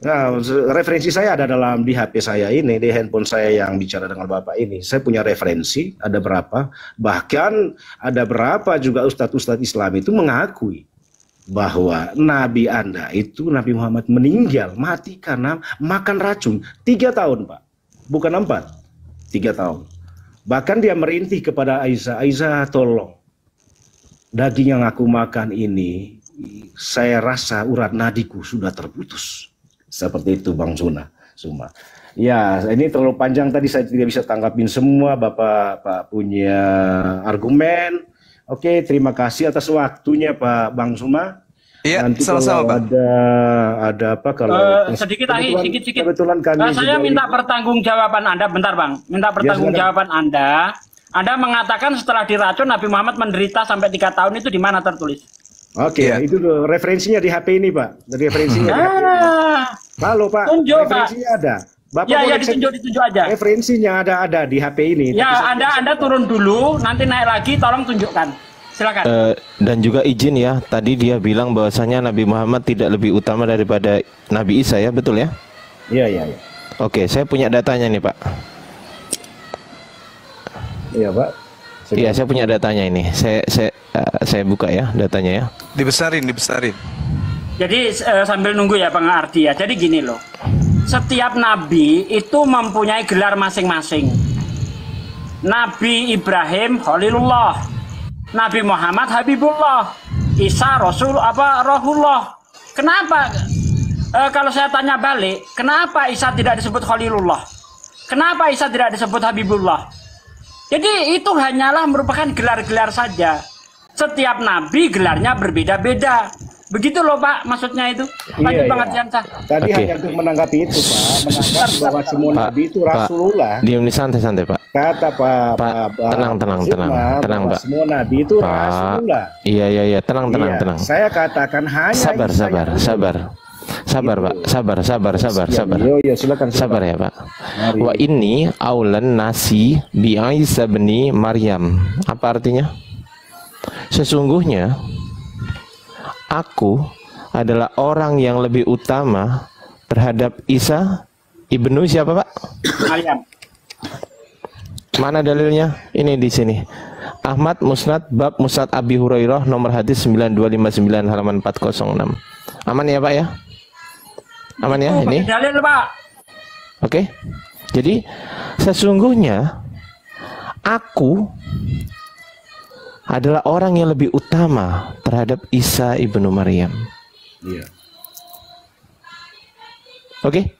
Nah, referensi saya ada di HP saya ini, di handphone saya yang bicara dengan Bapak ini. Saya punya referensi, ada berapa. Bahkan ada berapa juga ustadz-ustadz Islam itu mengakui bahwa Nabi Anda itu, Nabi Muhammad meninggal, mati karena makan racun. 3 tahun Pak, bukan 4, 3 tahun. Bahkan dia merintih kepada Aisyah, Aisyah tolong, daging yang aku makan ini, saya rasa urat nadiku sudah terputus. Seperti itu Bang Suma. Ya, ini terlalu panjang tadi, saya tidak bisa tanggapin semua. Bapak punya argumen. Oke, terima kasih atas waktunya Pak Bang Suma. Iya, nanti sama-sama Bang. Ada apa kalau sedikit. Kebetulan kami saya minta pertanggungjawaban Anda, bentar Bang. Minta pertanggungjawaban Anda. Anda mengatakan setelah diracun Nabi Muhammad menderita sampai 3 tahun, itu di mana tertulis? Oke, itu referensinya di HP ini Pak. Dari referensinya. Halo Pak, tunjuk, referensinya Pak. Ada. Bapak Ya, ditunjuk aja. Referensinya ada di HP ini. Ya, Anda turun dulu, nanti naik lagi, tolong tunjukkan. Silakan. Dan juga izin ya, tadi dia bilang bahwasanya Nabi Muhammad tidak lebih utama daripada Nabi Isa ya, betul ya? Iya. Oke, saya punya datanya nih Pak. Iya Pak. Iya, saya punya datanya ini. Saya buka ya datanya ya. Dibesarin. Jadi sambil nunggu ya Bang Ardi ya. Jadi gini loh. Setiap nabi itu mempunyai gelar masing-masing. Nabi Ibrahim Khalilullah, Nabi Muhammad Habibullah, Isa Rohullah. Kenapa kalau saya tanya balik, kenapa Isa tidak disebut Khalilullah? Kenapa Isa tidak disebut Habibullah? Jadi itu hanyalah merupakan gelar-gelar saja. Setiap nabi gelarnya berbeda-beda. Begitu loh Pak, maksudnya itu. Lanjut pengertian saya. Tadi hanya untuk menanggapi itu Pak, menanggapi bahwa semua nabi itu Rasulullah. Diam nih, santai Pak. Kata Pak, tenang Pak. Semua nabi itu Rasulullah. Iya, tenang. Saya katakan hanya Sabar Pak, sabar. Yo, silakan. Sabar ya Pak. Mari. Wa inni aulan nasi bi Isa bni Maryam. Apa artinya? Sesungguhnya aku adalah orang yang lebih utama terhadap Isa ibnu siapa Pak? Maryam. Mana dalilnya? Ini di sini. Ahmad Musnad bab Musnad Abi Hurairah nomor hadis 9259 halaman 406. Aman ya Pak ya? Aman ya ini? Dalil Pak. Oke. Jadi sesungguhnya aku adalah orang yang lebih utama terhadap Isa ibnu Maryam. Iya. Oke?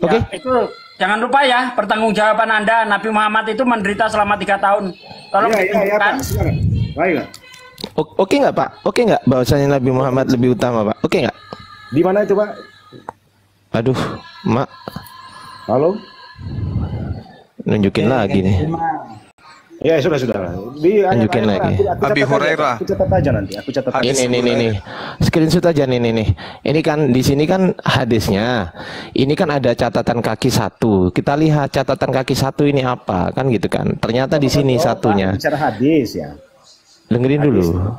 Ya, itu jangan lupa ya pertanggungjawaban Anda. Nabi Muhammad itu menderita selama 3 tahun. Tolong Ya, Pak. Silakan. Baik. Oke nggak Pak? Oke nggak bahwasanya Nabi Muhammad lebih utama Pak? Oke nggak? Di mana itu, Pak? Aduh, Mak. Halo? Nunjukin lagi nih. Ya, sudah. Tunjukin lagi. Abi Hurairah. Aku catat aja nanti. Aku catat. Ini. Screenshot aja nih. Ini kan di sini kan hadisnya. Ini kan ada catatan kaki 1. Kita lihat catatan kaki 1 ini apa kan gitu kan. Ternyata di sini satunya. Bicara hadis ya. Dengerin dulu.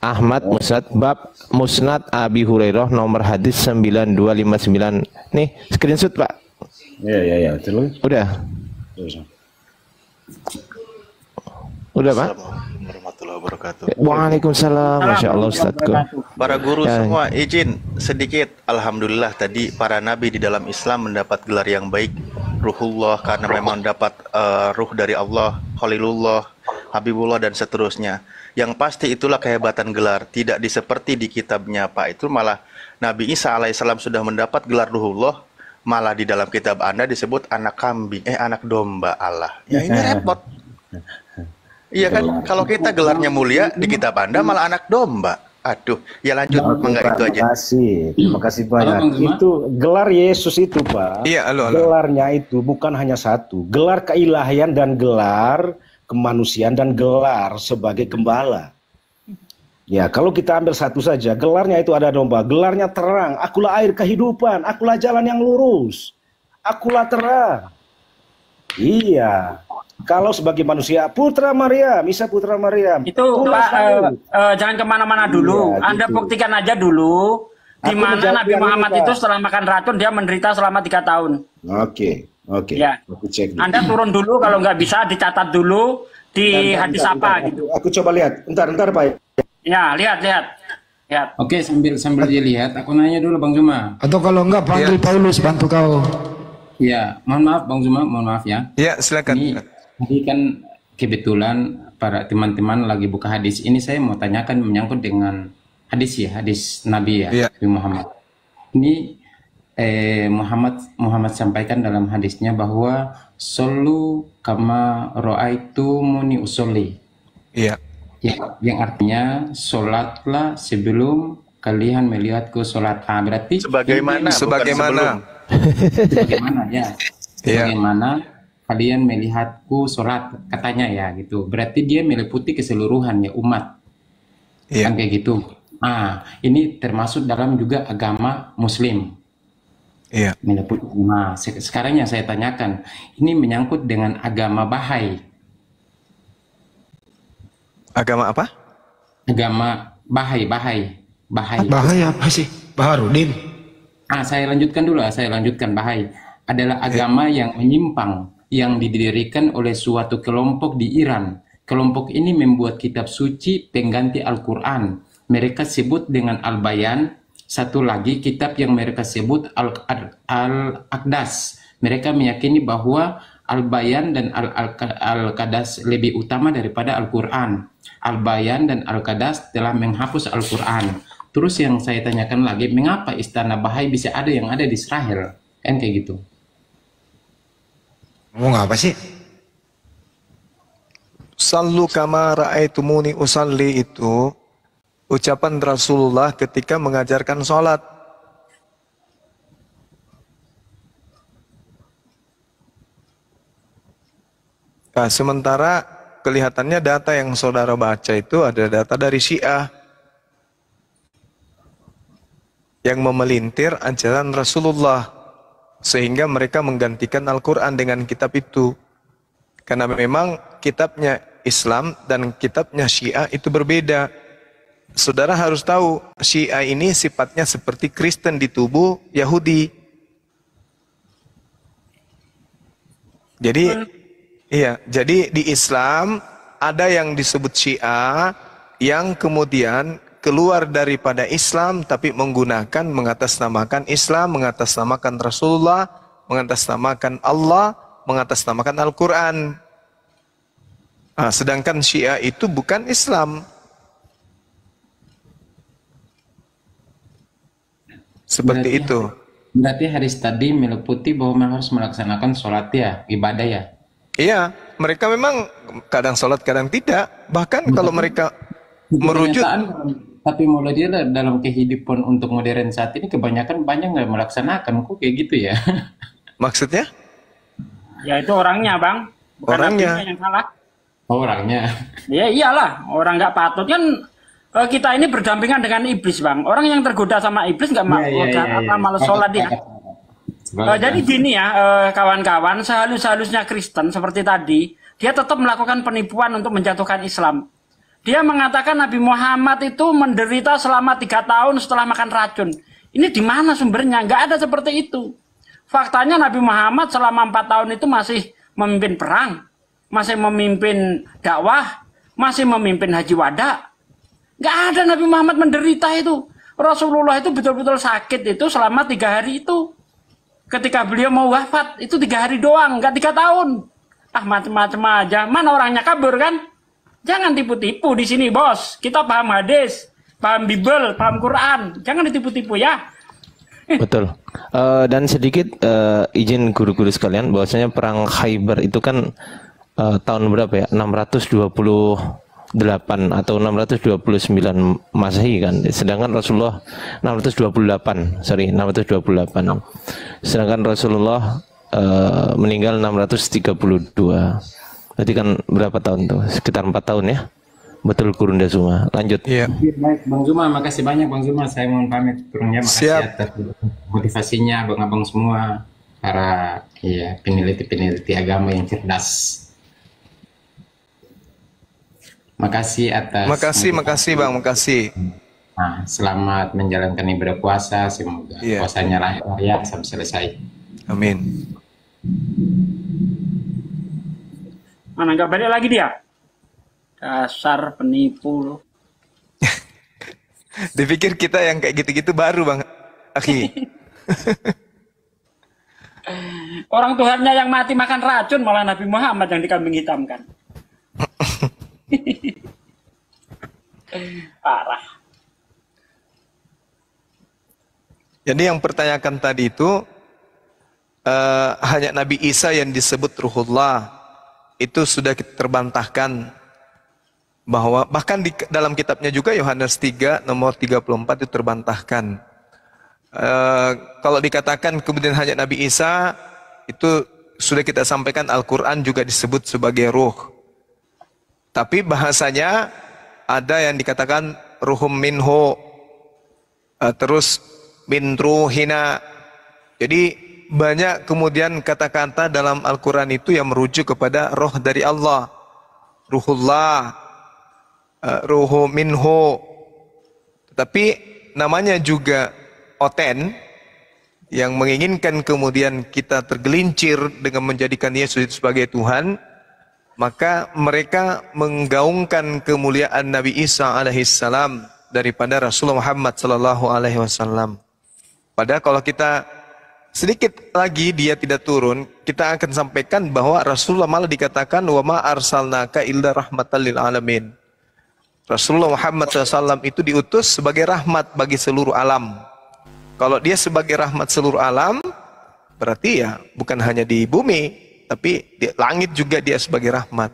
Ahmad Musnad bab Musnad Abi Hurairah nomor hadis 9259. Nih, screenshot, Pak. Ya, betul. Udah. Udah Pak? Assalamualaikum warahmatullahi wabarakatuh. Waalaikumsalam. Masya Allah Ustadzku. Para guru Ya. semua izin sedikit. Alhamdulillah tadi para nabi di dalam Islam mendapat gelar yang baik, Ruhullah, karena memang dapat ruh dari Allah, Khalilullah, Habibullah dan seterusnya. Yang pasti itulah kehebatan gelar. Tidak seperti di kitabnya Pak, itu malah Nabi Isa alaihissalam sudah mendapat gelar Ruhullah, malah di dalam kitab Anda disebut anak kambing, anak domba Allah. Ya ini repot. Iya kan, kalau kita gelarnya mulia di kitab Anda malah anak domba. Aduh, ya lanjut, enggak itu aja. Terima kasih banyak. Itu gelar Yesus itu, Pak. Iya, halo. Gelarnya itu bukan hanya satu. Gelar keilahian dan gelar kemanusiaan dan gelar sebagai gembala. Ya, kalau kita ambil satu saja, gelarnya itu ada domba. Gelarnya terang, akulah air kehidupan, akulah jalan yang lurus, akulah terang. Iya. Kalau sebagai manusia, Putra Maryam, Isa Putra Maryam. Itu Pak, jangan kemana-mana dulu. Iya, Anda gitu. buktikan aja dulu di Aku mana menjawab Nabi yang Muhammad ini, Pak. itu setelah makan racun dia menderita selama 3 tahun. Oke. Ya. Aku cek dulu. Anda turun dulu, kalau nggak bisa dicatat dulu di hadis apa gitu. Aku coba lihat. Entar Pak. Ya, lihat. Oke, sambil dia lihat, aku nanya dulu Bang Zuma. Atau kalau enggak panggil Paulus bantu kau. Ya, mohon maaf Bang Zuma, mohon maaf ya. Ya, silakan. Ini kan kebetulan para teman-teman lagi buka hadis. Ini saya mau tanyakan menyangkut dengan hadis ya, hadis Nabi ya, Iya. Nabi Muhammad. Ini Muhammad sampaikan dalam hadisnya bahwa solu kama ro'aitumuni usolli. Iya. Yang artinya sholatlah sebelum kalian melihatku sholat. Berarti Sebagaimana ya. Sebagaimana kalian melihatku sholat, katanya ya gitu. Berarti dia meliputi keseluruhan ya umat. Iya. Kan kayak gitu. Ini termasuk dalam juga agama Muslim. Iya. Meliputi. Nah, sekarang yang saya tanyakan, ini menyangkut dengan agama Bahai. Agama apa? Agama Bahai. Bahaya apa sih? Baharudin. Saya lanjutkan Bahai. Adalah agama yang menyimpang, yang didirikan oleh suatu kelompok di Iran. Kelompok ini membuat kitab suci pengganti Al-Quran. Mereka sebut dengan Al-Bayan. Satu lagi kitab yang mereka sebut Al-Aqdas. Mereka meyakini bahwa Al-Bayan dan Al-Qadas lebih utama daripada Al-Quran. Al-Bayan dan Al-Qadas telah menghapus Al-Quran. Terus yang saya tanyakan lagi, mengapa istana Bahai bisa ada yang ada di Israel? Kan kayak gitu. Ngomong apa sih? Sallu kama ra'aitumuni usalli itu ucapan Rasulullah ketika mengajarkan sholat. Nah, sementara kelihatannya data yang saudara baca itu ada data dari Syiah yang memelintir ajaran Rasulullah sehingga mereka menggantikan Al-Quran dengan kitab itu. Karena memang kitabnya Islam dan kitabnya Syiah itu berbeda. Saudara harus tahu, Syiah ini sifatnya seperti Kristen di tubuh Yahudi. Jadi di Islam ada yang disebut Syiah yang kemudian keluar daripada Islam tapi menggunakan, mengatasnamakan Islam, mengatasnamakan Rasulullah, mengatasnamakan Allah, mengatasnamakan Al-Quran. Sedangkan Syiah itu bukan Islam. Seperti Berarti itu. Berarti hadis tadi meliputi bahwa harus melaksanakan sholat ya, ibadah ya. Iya, mereka memang kadang sholat, kadang tidak. Bahkan kalau mereka merujuk, tapi mulai dia dalam kehidupan untuk modern saat ini kebanyakan banyak nggak melaksanakan, kok kayak gitu ya? Maksudnya? Ya itu orangnya, Bang. Bukan Orangnya yang salah. Oh, orangnya. Ya iyalah, orang nggak patut kan. Kita ini berdampingan dengan iblis, Bang. Orang yang tergoda sama iblis nggak malas sholat dia. Jadi gini ya, kawan-kawan, sehalus-halusnya Kristen seperti tadi, dia tetap melakukan penipuan untuk menjatuhkan Islam. Dia mengatakan Nabi Muhammad itu menderita selama 3 tahun setelah makan racun. Ini di mana sumbernya? Nggak ada seperti itu. Faktanya Nabi Muhammad selama 4 tahun itu masih memimpin perang, masih memimpin dakwah, masih memimpin haji wada. Nggak ada Nabi Muhammad menderita itu. Rasulullah itu betul-betul sakit itu selama 3 hari itu. Ketika beliau mau wafat itu 3 hari doang, nggak 3 tahun. Ah, macam-macam aja. Mana orangnya kabur kan? Jangan tipu-tipu di sini, bos. Kita paham hadis, paham Bible, paham Quran. Jangan ditipu-tipu ya. Betul. Dan sedikit izin guru-guru sekalian, bahwasanya perang Khaybar itu kan tahun berapa ya? 628 atau 629 Masehi kan. Sedangkan Rasulullah 628. Sedangkan Rasulullah meninggal 632. Berarti kan berapa tahun tuh? Sekitar 4 tahun ya. Betul, Gurunda Zuma. Lanjut. Iya. Baik, Bang Zuma, makasih banyak Bang Zuma. Saya mohon pamit turunnya. Makasih atas motivasinya abang-abang semua, para peneliti-peneliti agama yang cerdas. Makasih atas. Makasih Bang, makasih. Nah, selamat menjalankan ibadah puasa. Semoga puasanya lancar ya sampai selesai. Amin. Mana nggak balik lagi dia? Dasar penipu lo. Dipikir kita yang kayak gitu-gitu baru, Bang Akhi. Orang Tuhannya yang mati makan racun, malah Nabi Muhammad yang dikambing hitamkan. Parah. Jadi yang pertanyakan tadi itu hanya Nabi Isa yang disebut Ruhullah, itu sudah terbantahkan, bahwa bahkan di dalam kitabnya juga Yohanes 3 nomor 34 itu terbantahkan. Kalau dikatakan kemudian hanya Nabi Isa, itu sudah kita sampaikan Al-Quran juga disebut sebagai ruh. Tapi bahasanya ada yang dikatakan ruhum minhu, terus min ruhina. Jadi banyak kemudian kata-kata dalam Al-Quran itu yang merujuk kepada roh dari Allah. Ruhullah, ruhu minhu. Tetapi namanya juga oten, yang menginginkan kemudian kita tergelincir dengan menjadikan Yesus sebagai Tuhan. Maka mereka menggaungkan kemuliaan Nabi Isa alaihissalam daripada Rasulullah Muhammad sallallahu alaihi wasallam. Padahal kalau kita sedikit lagi dia tidak turun, kita akan sampaikan bahwa Rasulullah malah dikatakan wa ma arsalnaka illa rahmatan lil alamin. Rasulullah Muhammad SAW itu diutus sebagai rahmat bagi seluruh alam. Kalau dia sebagai rahmat seluruh alam, berarti ya bukan hanya di bumi, tapi di langit juga dia sebagai rahmat.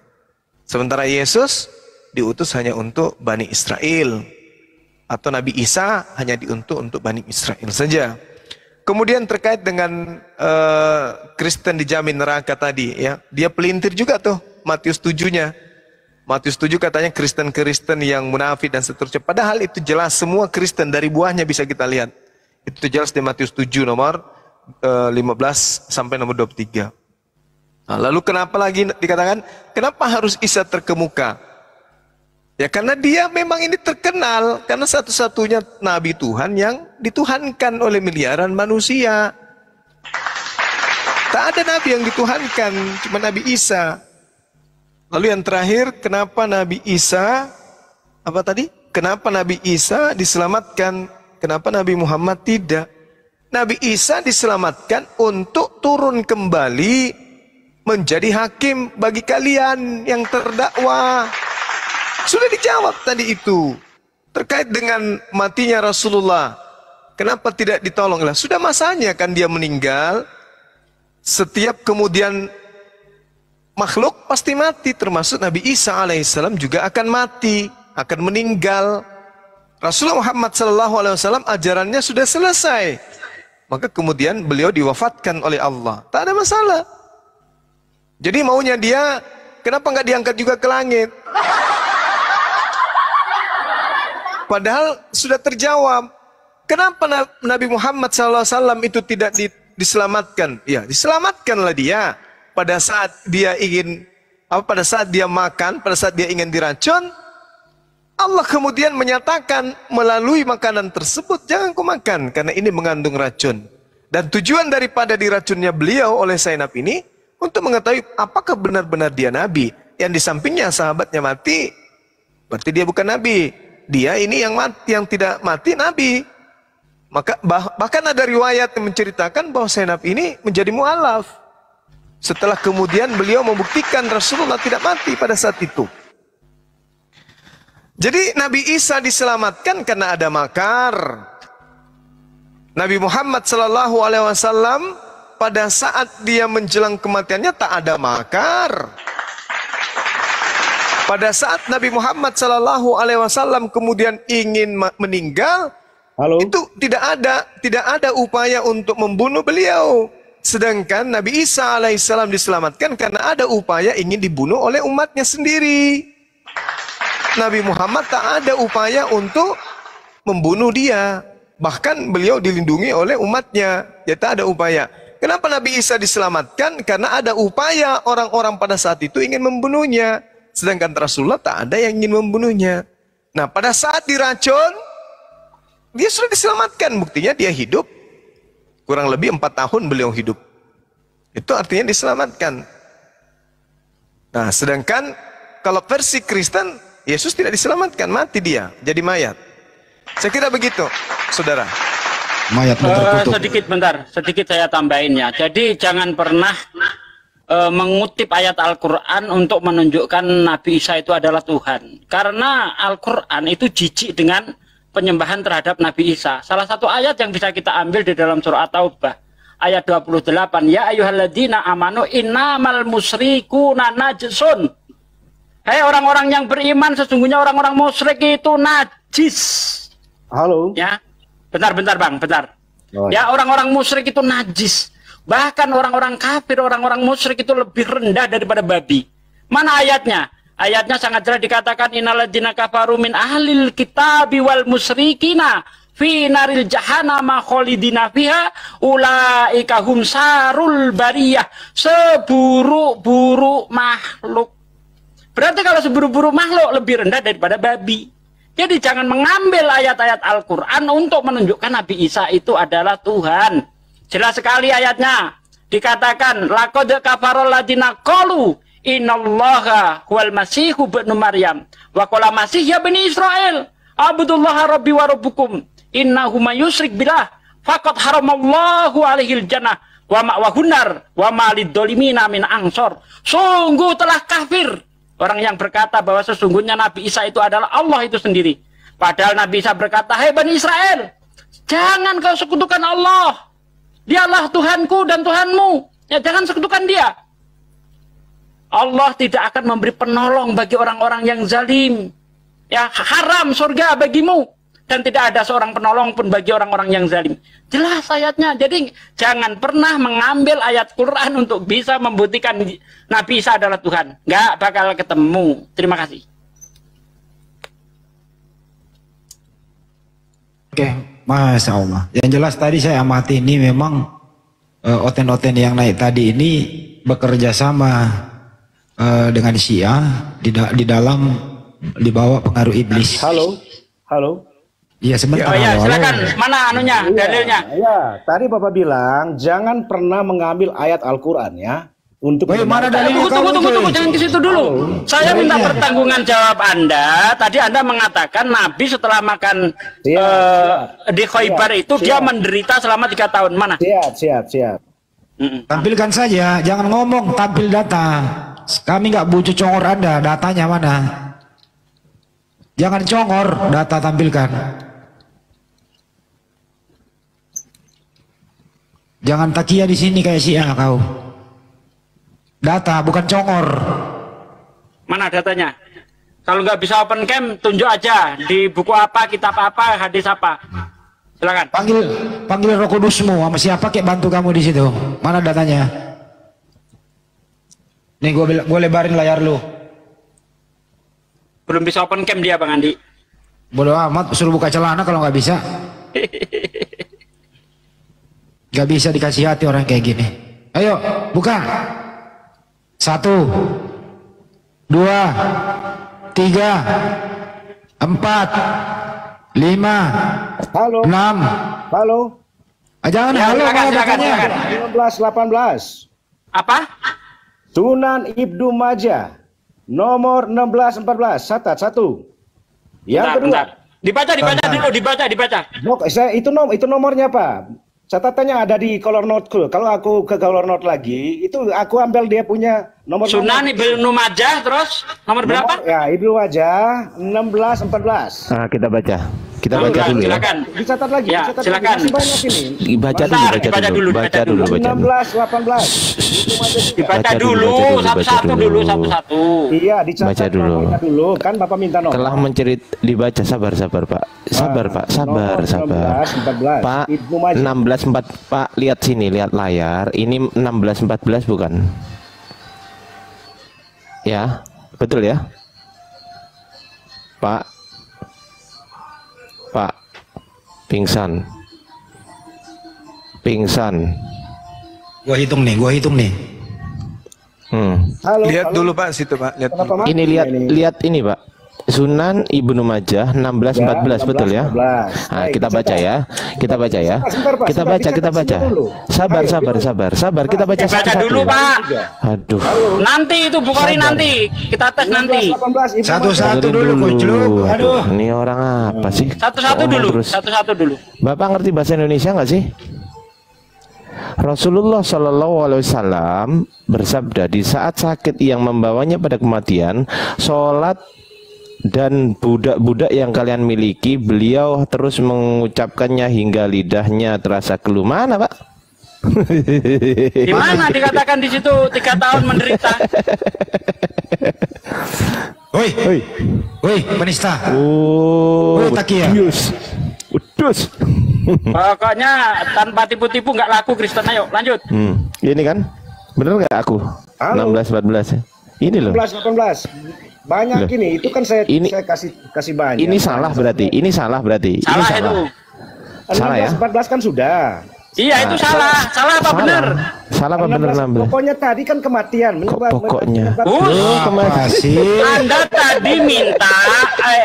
Sementara Yesus diutus hanya untuk Bani Israel, atau Nabi Isa hanya diutus untuk Bani Israel saja. Kemudian terkait dengan Kristen dijamin neraka tadi, ya, dia pelintir juga tuh Matius 7-nya. Matius 7 katanya Kristen-Kristen yang munafik dan seterusnya. Padahal itu jelas semua Kristen dari buahnya bisa kita lihat. Itu jelas di Matius 7 nomor 15 sampai nomor 23. Nah, lalu kenapa lagi dikatakan kenapa harus Isa terkemuka? Ya karena dia memang ini terkenal, karena satu-satunya nabi Tuhan yang dituhankan oleh miliaran manusia. Tak ada nabi yang dituhankan, cuma Nabi Isa. Lalu yang terakhir, kenapa Nabi Isa, apa tadi? Kenapa Nabi Isa diselamatkan? Kenapa Nabi Muhammad tidak? Nabi Isa diselamatkan untuk turun kembali menjadi hakim bagi kalian yang terdakwa. Sudah dijawab tadi itu. Terkait dengan matinya Rasulullah. Kenapa tidak ditolong? Lah, sudah masanya kan dia meninggal. Setiap kemudian makhluk pasti mati, termasuk Nabi Isa alaihissalam juga akan mati, akan meninggal. Rasulullah Muhammad SAW ajarannya sudah selesai, maka kemudian beliau diwafatkan oleh Allah. Tak ada masalah. Jadi maunya dia, kenapa nggak diangkat juga ke langit? Padahal sudah terjawab. Kenapa Nabi Muhammad SAW itu tidak diselamatkan? Ya, diselamatkanlah dia. Pada saat dia ingin, pada saat dia makan, pada saat dia ingin diracun, Allah kemudian menyatakan melalui makanan tersebut, jangan kau makan karena ini mengandung racun. Dan tujuan daripada diracunnya beliau oleh Zainab ini untuk mengetahui apakah benar-benar dia Nabi. Yang di sampingnya sahabatnya mati, berarti dia bukan Nabi. Dia ini yang mati, yang tidak mati Nabi. Maka bahkan ada riwayat yang menceritakan bahwa Zainab ini menjadi mu'alaf setelah kemudian beliau membuktikan Rasulullah tidak mati pada saat itu. Jadi Nabi Isa diselamatkan karena ada makar. Nabi Muhammad SAW pada saat dia menjelang kematiannya tak ada makar. Pada saat Nabi Muhammad SAW kemudian ingin meninggal, itu tidak ada upaya untuk membunuh beliau. Sedangkan Nabi Isa alaihissalam diselamatkan karena ada upaya ingin dibunuh oleh umatnya sendiri. Nabi Muhammad tak ada upaya untuk membunuh dia. Bahkan beliau dilindungi oleh umatnya. Ya, tak ada upaya. Kenapa Nabi Isa diselamatkan? Karena ada upaya orang-orang pada saat itu ingin membunuhnya. Sedangkan Rasulullah tak ada yang ingin membunuhnya. Nah, pada saat diracun, dia sudah diselamatkan, buktinya dia hidup. Kurang lebih 4 tahun beliau hidup. Itu artinya diselamatkan. Nah, sedangkan kalau versi Kristen, Yesus tidak diselamatkan, mati dia, jadi mayat. Saya kira begitu, saudara. Mayat tertutup. Sedikit saya tambahin ya. Jadi jangan pernah mengutip ayat Al-Quran untuk menunjukkan Nabi Isa itu adalah Tuhan. Karena Al-Quran itu jijik dengan penyembahan terhadap Nabi Isa. Salah satu ayat yang bisa kita ambil di dalam surah At-Taubah ayat 28, ya ayyuhalladzina amanu innamal musyrikuna najsun. Hai orang-orang yang beriman, sesungguhnya orang-orang musyrik itu najis. Halo. Ya. Bentar Bang, bentar. Oh, ya, orang-orang musyrik itu najis. Bahkan orang-orang kafir, orang-orang musyrik itu lebih rendah daripada babi. Mana ayatnya? Ayatnya sangat jelas dikatakan innalladzina kafaru min ahlil kitabi wal musyrikina fi naril jahannama khalidina fiha ulaika hum sarul bariyah, seburuk-buruk makhluk. Berarti kalau seburuk-buruk makhluk lebih rendah daripada babi. Jadi jangan mengambil ayat-ayat Al-Quran untuk menunjukkan Nabi Isa itu adalah Tuhan. Jelas sekali ayatnya. Dikatakan laqad kafarul ladzina qalu innallaha huwal masihu ibnu Maryam wa qala masih ya bani Israel abudullaha rabbi wa rabbukum innahu may yusyrik billah faqad haramallahu alaihil jannah wa ma'wahu nar wa ma lidzalimina min ansor. Sungguh telah kafir orang yang berkata bahwa sesungguhnya Nabi Isa itu adalah Allah itu sendiri. Padahal Nabi Isa berkata, "Hai Bani Israel, jangan kau sekutukan Allah. Dialah Tuhanku dan Tuhanmu. Ya, jangan sekutukan dia." Allah tidak akan memberi penolong bagi orang-orang yang zalim. Ya, haram surga bagimu. Dan tidak ada seorang penolong pun bagi orang-orang yang zalim. Jelas ayatnya. Jadi jangan pernah mengambil ayat Quran untuk bisa membuktikan Nabi Isa adalah Tuhan. Nggak bakal ketemu. Terima kasih. Oke, Masya Allah. Yang jelas tadi saya amati ini memang oten-oten yang naik tadi ini bekerja sama dengan Syiah di dalam dibawa pengaruh iblis. Halo. Iya sebentar. Oh ya, silakan. Mana anunya, dalilnya? Ya, tadi Bapak bilang jangan pernah mengambil ayat Al-Quran ya untuk. Mana dalilnya? Tunggu, jangan ke situ dulu. Saya minta pertanggungan jawab Anda. Tadi Anda mengatakan Nabi setelah makan di Khaybar itu dia menderita selama 3 tahun. Mana? Siap. Tampilkan saja, jangan ngomong, tampil data. Kami nggak butuh congor Anda, datanya mana? Jangan congor, data tampilkan. Jangan takia di sini kayak Syiah kau. Data bukan congor. Mana datanya? Kalau nggak bisa open cam, tunjuk aja di buku apa, kitab apa, hadis apa. Silakan. Panggil Roh Kudusmu sama siapa kayak bantu kamu di situ. Mana datanya? Nih gue lebarin layar lu. Belum bisa open cam dia Bang Andi. Bodoh amat, suruh buka celana kalau nggak bisa. Nggak bisa dikasih hati orang kayak gini. Ayo buka. 1, 2, 3, 4, 5, 6, 7, 8. Halo. Jangan Ya, halo silakan, silakan. 15 18. Apa? Sunan Ibnu Majah nomor 16 14. Catat 1. Yang Bentar, kedua. bentar. Dibaca. Itu nomornya Pak. Catatannya ada di color note. Kalau aku ke color note lagi, itu aku ambil dia punya nomor. Sunan Ibnu Majah terus nomor berapa? Ya, Ibnu Majah 16 14. Nah, kita baca dulu ya. Silakan. Dicatat lagi, Ya, dicatat silakan. lagi. Masih banyak ini. Baca dulu. 16 18. 18. Satu-satu dulu. Iya, dicatat Baca dulu. nomornya dulu. Kan Bapak minta nomor. Telah dibaca, sabar Pak. Sabar Pak, sabar. 16 14. Pak, Ibnu Majah. 16 Pak, lihat sini, lihat layar. Ini 16 14 bukan? Ya, betul ya? Pak, pingsan. Gua hitung nih. Halo, Lihat halo. dulu Pak situ Pak. Lihat. Kenapa, Mas? Ini lihat ini Pak. Sunan Ibnu Majah 16 14 betul ya? 14. Nah, Baik, kita baca ya. Kita baca ya. Sebentar, Pak. Kita Sebentar, baca. dicatat dulu. Sabar. Kita baca Baca satu-satu. dulu Pak. Aduh. Nanti itu Bukhari nanti. Kita tes nanti. 18 Ibnu Satu-satu Majah. dulu Kucluk. Aduh. Ini orang apa sih? Satu-satu Ngomong dulu. terus. Satu-satu dulu. Bapak ngerti bahasa Indonesia nggak sih? Rasulullah Shallallahu Alaihi Wasallam bersabda, di saat sakit yang membawanya pada kematian, sholat dan budak-budak yang kalian miliki, beliau terus mengucapkannya hingga lidahnya terasa keluh. Mana Pak? Di mana dikatakan di situ 3 tahun menderita? Woi, penista. Oh, Takia. udus. Pokoknya tanpa tipu-tipu nggak laku Kristen. Ayo lanjut. Ini kan, bener nggak aku? Halo. 16 14 ya. Ini loh. 18 18. Banyak Loh. ini. Itu kan saya Ini- kasih banyak. Ini salah berarti. Ini salah berarti. Salah Ini itu. Salah ya? 14 kan sudah. Iya itu salah. Salah apa benar? Salah apa bener 16? Pokoknya tadi kan kematian. Pokoknya. Apa sih?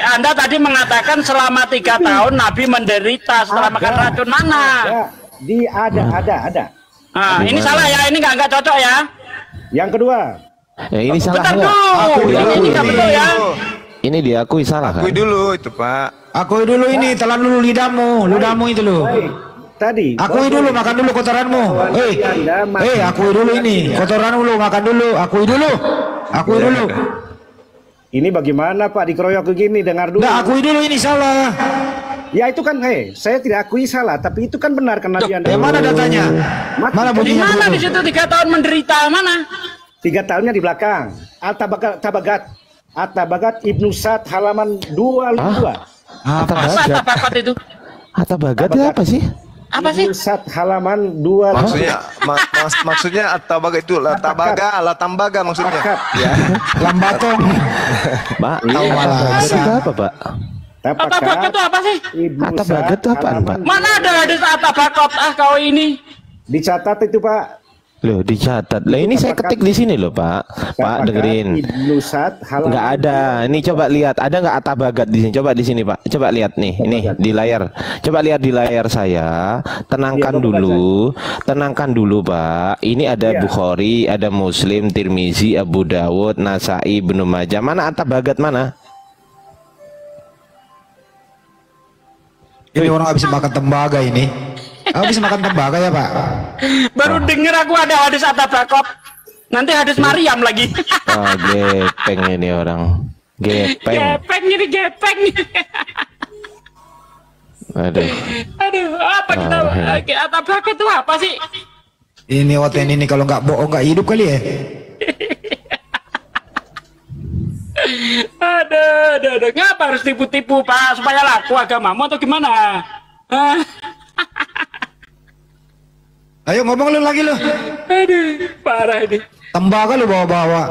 Anda tadi mengatakan selama 3 tahun Nabi menderita setelah makan racun. Mana? Ada. Nah, ini salah ya. Ini nggak cocok ya. Yang kedua. Ya, ini salah Bentar nggak? dulu. Ini nggak betul ya. Ini diakui salah kan? Akui dulu itu Pak. Akui dulu ini, telan dulu ludahmu itu loh. Baik. Tadi. Akui dulu, makan dulu kotoranmu. Akui dulu ini, kotoran dulu, makan dulu. Akui dulu. Ini bagaimana Pak dikeroyok begini? Dengar dulu. Nggak, akui dulu ini salah. Ya itu kan, saya tidak akui salah, tapi itu kan benar karena dia. Yang mana datanya? Mana Di buktinya mana di dulu? situ 3 tahun menderita? Mana? 3 tahunnya di belakang. At-Tabagat Ibnu Sa'd halaman 22. Atta Masa Bagat. tabakat itu? Atta Bagat itu apa sih? Apa sih? Ibnu Sa'd halaman 22. Maksudnya tabaga itu latambaga maksudnya. Tabakat, ya. Lambatong. Pak, malah. itu apa Pak? Tabakat itu apa sih? Ibnu Atta Sa'd Bagat itu apaan, halaman- Pak? Mana ada hadis tabakat? Kau ini. Dicatat itu Pak. Loh, dicatat. Lah ini saya ketik di sini loh, Pak. Pak, Tabakat dengerin. Ibnu Sa'd halaman. Nggak ada. Ini coba lihat, ada nggak Atta Bagat di sini? Coba di sini, Pak. Coba lihat nih, ini di layar. Coba lihat di layar saya. Tenangkan Bapak dulu, Pak. Ini ada Iya. Bukhari, ada Muslim, Tirmizi, Abu Dawud, Nasai, Ibnu Majah. Mana Atta Bagat mana? Ini orang habis makan tembaga ini. Habis makan tembaga ya Pak? Baru denger aku ada hadis tabakat. Nanti hadis Maryam lagi. Oh, gepeng ini orang. Gepeng. Gepeng. Aduh. Aduh, apa kita tabakat itu apa sih? Ini Oten ini kalau nggak bohong nggak hidup kali ya. Aduh. Ngapa harus tipu-tipu, Pak? Supaya laku agamamu atau gimana? Hah? Ayo ngomong lu lagi lu. Aduh, parah ini. Tembakau lu bawa-bawa.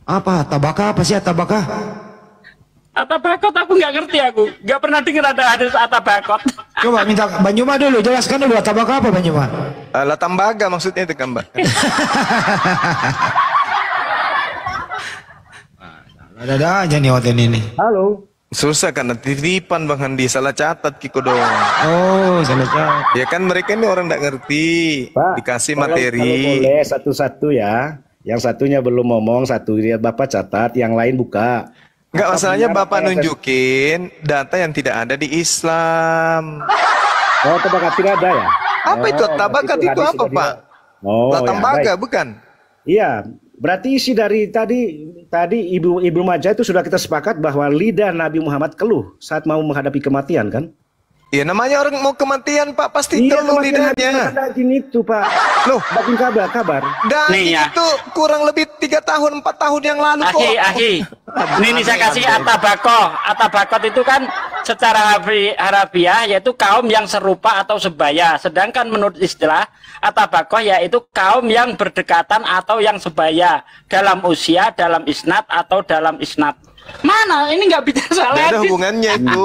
Apa? Tabaka apa sih tabaka? Atabakot aku nggak ngerti, aku nggak pernah dengar ada hadis atabakot. Coba minta Banyuma dulu, jelaskan dulu tabaka apa Banyuma? Lah tembaga maksudnya itu kan, Mbak. Ada aja nih Oten ini. Halo. Susah kan titipan Bang Handi, salah catat Kiko dong. Oh, salah catat. Ya kan mereka ini orang nggak ngerti. Pak, Dikasih kalau materi. boleh satu-satu ya. Yang satunya belum ngomong, satu dia Bapak catat, yang lain buka. Enggak, masalahnya benar Bapak apa yang nunjukin data yang tidak ada di Islam. Oh, tabakat tidak ada ya? Apa itu tabakat itu hadis apa, sudah Pak? Oh, Lah ya, tembaga baik. bukan? Iya, berarti isi dari tadi Ibnu Majah itu sudah kita sepakat bahwa lidah Nabi Muhammad keluh saat mau menghadapi kematian kan? Ya namanya orang mau kematian, Pak, pasti Iya, keluh kematian lidahnya. daging itu, Pak. Loh, Bagian kabar. daging Nih, ya. itu kurang lebih 3 tahun, 4 tahun yang lalu kok. Ahi. Ini saya kasih atabakoh. Atabakot itu kan secara harafiah yaitu kaum yang serupa atau sebaya. Sedangkan menurut istilah atabakoh yaitu kaum yang berdekatan atau yang sebaya dalam usia, dalam isnad atau dalam isnad. Mana? Ini nggak bicara Nggak salah. ada hubungannya itu.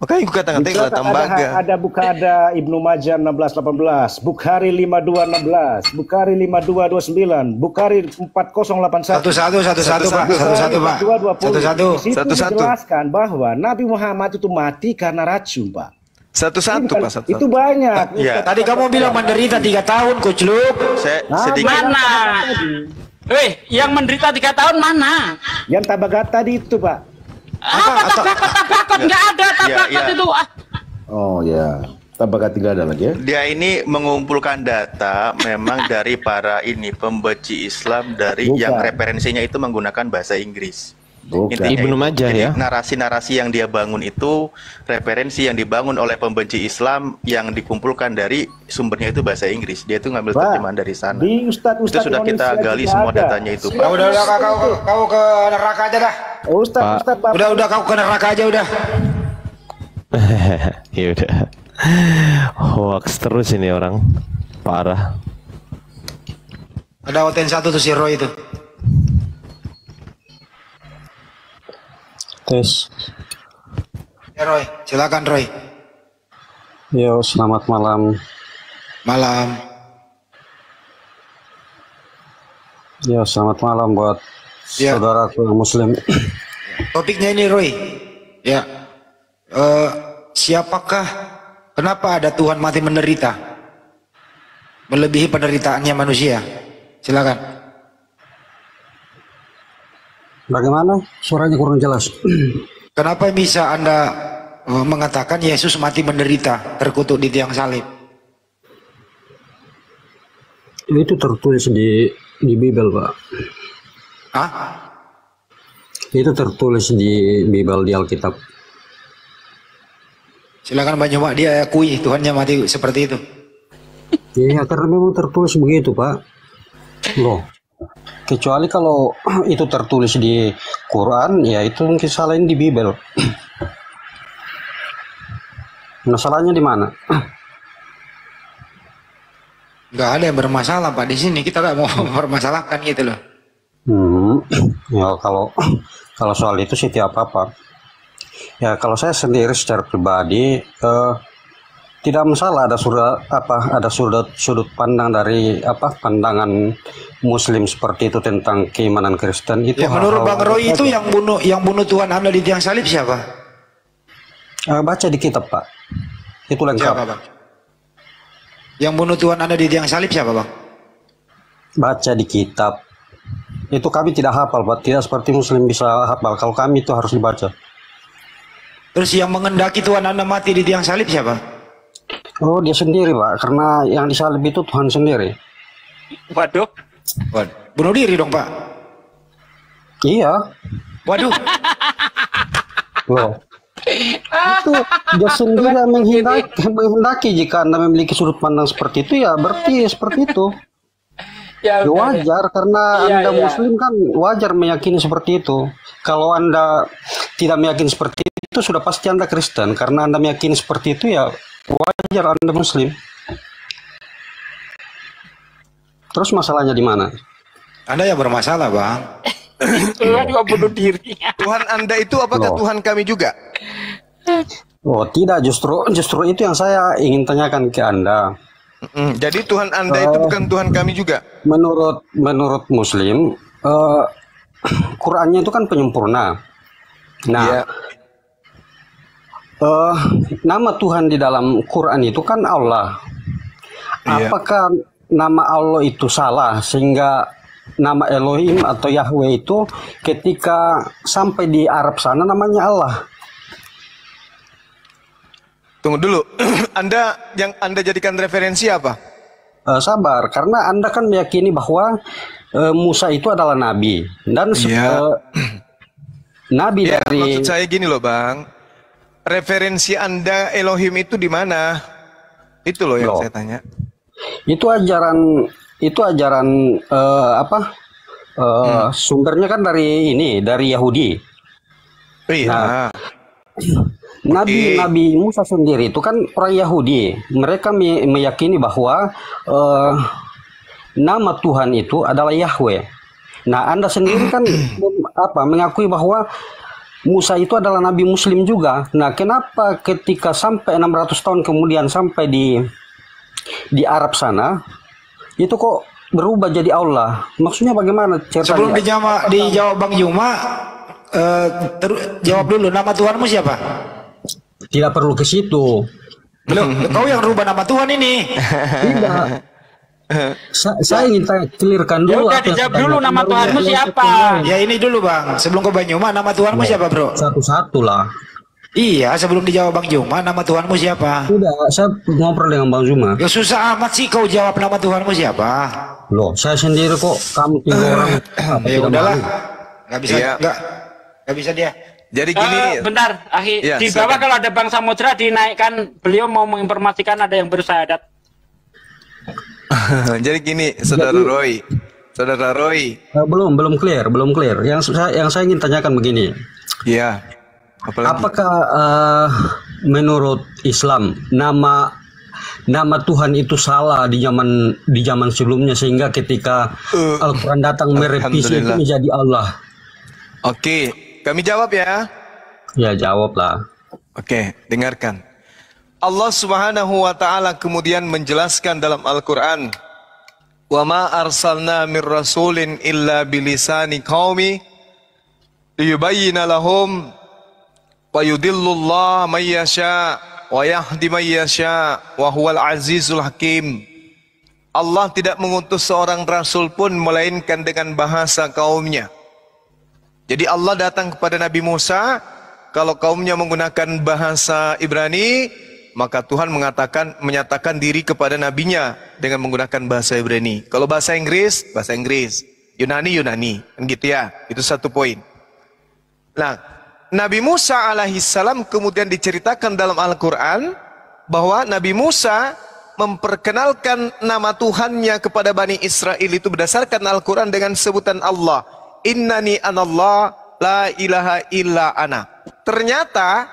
Makanya gue kata-katain kalau tembaga. Ada Ibnu Majah 1618, Bukhari 5216, Bukhari 5229, Bukhari 4081. Satu-satu Pak, satu-satu Pak. 2220. Di situ Satu-satu. dijelaskan bahwa Nabi Muhammad itu mati karena racun, Pak. Satu-satu, Pak. Satu-satu. Itu banyak. Ya. Tadi kamu bilang menderita 3 tahun, Kucluk. Saya Nah, sedikit Mana? Yang menderita 3 tahun mana? Yang tabakat tadi itu, Pak. Apa tabakot nggak ada tabakot Ya. itu. Oh ya, tabakat tidak ada lagi ya. dia ini mengumpulkan data memang dari para pembenci Islam dari Bukan. yang referensinya itu menggunakan bahasa Inggris. Bukan. Intinya Ibnu itu. Majah Jadi ya. narasi-narasi yang dia bangun itu referensi yang dibangun oleh pembenci Islam yang dikumpulkan dari sumbernya itu bahasa Inggris. Dia itu ngambil Pak, terjemahan dari sana. Di Itu Ustadz sudah kita Indonesia gali juga semua ada. datanya itu, Pak. Udah kau ke neraka aja dah. Ustadz Bapak. Udah kau ke neraka aja udah. Ya udah. Hoax terus ini orang. Parah. Ada Oten satu tuh si Roy itu. Tes. Ya Roy, silakan Roy. Yo, selamat malam. Malam. Yo, selamat malam buat Ya. saudaraku yang muslim. Topiknya ini Roy. Ya. Siapakah, kenapa ada Tuhan mati menderita? Melebihi penderitaannya manusia. Silakan. Bagaimana? Suaranya kurang jelas. Kenapa bisa Anda mengatakan Yesus mati menderita, terkutuk di tiang salib? Itu tertulis di Bible, Pak. Hah? Itu tertulis di Bible, di Alkitab. Silakan Banyuma, dia akui Tuhannya mati seperti itu. Iya, karena memang tertulis begitu, Pak. Loh. Kecuali kalau itu tertulis di Quran, ya itu mungkin salahnya di Bible. Masalahnya di mana? Nggak ada yang bermasalah Pak di sini. Kita nggak mau mempermasalahkan gitu loh. Ya kalau soal itu sih tidak apa-apa. Ya kalau saya sendiri secara pribadi tidak masalah ada sudut pandang dari pandangan Muslim seperti itu tentang keimanan Kristen itu. Ya, menurut Bang Roy itu yang bunuh Tuhan Anda di tiang salib siapa? Baca di kitab, Pak. Itu lengkap. Siapa Bang? Yang bunuh Tuhan Anda di tiang salib siapa Bang? Baca di kitab. Itu kami tidak hafal, Pak. Tidak seperti Muslim bisa hafal. Kalau kami itu harus dibaca. Terus yang mengendaki Tuhan Anda mati di tiang salib siapa? Oh, dia sendiri, Pak. Karena yang disalib itu Tuhan sendiri. Waduh. Bunuh diri dong Pak. Iya. Waduh. Loh. Itu dia sendiri yang menghendaki jika Anda memiliki sudut pandang seperti itu, ya berarti seperti itu. Ya, Ya wajar, karena Anda Muslim kan wajar meyakini seperti itu. Kalau Anda tidak meyakini seperti itu, sudah pasti Anda Kristen. Karena Anda meyakini seperti itu, ya wajar Anda Muslim. Terus masalahnya di mana? Anda yang bermasalah, Bang. Tuhan juga bunuh diri. Tuhan Anda itu apakah Loh. Tuhan kami juga? Oh tidak, justru itu yang saya ingin tanyakan ke Anda. Jadi Tuhan Anda itu bukan Tuhan kami juga? Menurut Muslim, Qurannya itu kan penyempurna. Nah, Iya. nama Tuhan di dalam Quran itu kan Allah. Iya. Apakah nama Allah itu salah sehingga nama Elohim atau Yahweh itu ketika sampai di Arab sana namanya Allah? Tunggu dulu. Yang Anda jadikan referensi apa? Sabar, karena Anda kan meyakini bahwa Musa itu adalah nabi dan Iya. nabi Ya, dari maksud saya gini loh, Bang. Referensi Anda Elohim itu di mana? Itu loh yang Loh. saya tanya. itu ajaran sumbernya kan dari Yahudi. Iya. Nah, Nabi Musa sendiri itu kan orang Yahudi. Mereka meyakini bahwa nama Tuhan itu adalah Yahweh. Nah, Anda sendiri kan mengakui bahwa Musa itu adalah Nabi Muslim juga. Nah, kenapa ketika sampai 600 tahun kemudian sampai di Arab sana itu kok berubah jadi Allah? Maksudnya bagaimana ceritanya? Sebelum dijawab Bang Juma, jawab dulu, nama Tuhanmu siapa? Tidak perlu ke situ. Loh, kau yang rubah nama Tuhan ini. Tidak. Saya ingin clearkan dulu. Udah dijawab dulu, nama Tuhanmu siapa? Ya ini dulu, Bang. Sebelum ke Bang Juma, nama Tuhanmu siapa, Bro? Satu-satu lah. Iya, sebelum dijawab Bang Juma, nama Tuhanmu siapa? Tidak, saya ngobrol dengan Bang Zuma. Ya susah amat sih kau jawab nama Tuhanmu siapa. Loh, saya sendiri kok, kamu 3 orang. Ya udahlah. Nggak bisa, Iya. nggak bisa dia. Jadi gini. Bentar, Ya, di bawah silakan. kalau ada Bang Samudra dinaikkan, beliau mau menginformasikan ada yang bersyahadat. Jadi gini, Saudara Roy. Belum clear. Yang saya ingin tanyakan begini. Iya. Apalagi? Apakah menurut Islam nama Tuhan itu salah di zaman sebelumnya sehingga ketika Al-Quran datang merevisi itu Alhamdulillah. menjadi Allah? Oke, kami jawab ya. Ya jawablah. Oke, dengarkan. Allah Subhanahu wa taala kemudian menjelaskan dalam Al-Qur'an, "Wa ma arsalna mir rasulin illa bilisani qaumi liyubayyana lahum wa yudillullah may yasha wa yahdi may yasha wa huwal azizul hakim." Allah tidak mengutus seorang rasul pun melainkan dengan bahasa kaumnya. Jadi Allah datang kepada Nabi Musa, kalau kaumnya menggunakan bahasa Ibrani, maka Tuhan menyatakan diri kepada nabinya dengan menggunakan bahasa Ibrani. Kalau bahasa Inggris, Yunani, kan gitu ya. Itu satu poin. Nah, Nabi Musa alaihissalam kemudian diceritakan dalam Al-Quran bahwa Nabi Musa memperkenalkan nama Tuhannya kepada Bani Israel itu berdasarkan Al-Quran dengan sebutan Allah. Innani anallah la ilaha illa ana. Ternyata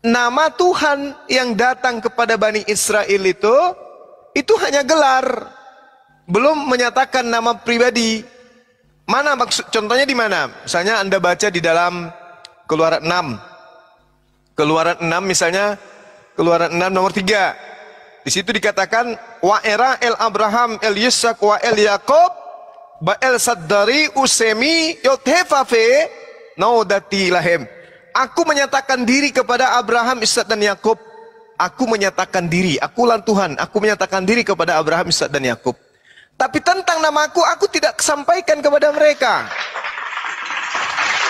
nama Tuhan yang datang kepada Bani Israel itu hanya gelar, belum menyatakan nama pribadi. Mana maksud? Contohnya di mana? Misalnya Anda baca di dalam Keluaran 6. Keluaran 6 misalnya, Keluaran 6 nomor 3. Di situ dikatakan wa era el Abraham el Yisak wa el Yakob Ba'el Saddari Usemi Yothefafe Naudati Lahem. Aku menyatakan diri kepada Abraham, Ishak dan Yakub. Aku menyatakan diri, akulah Tuhan. Aku menyatakan diri kepada Abraham, Ishak dan Yakub. Tapi tentang namaku, aku tidak sampaikan kepada mereka.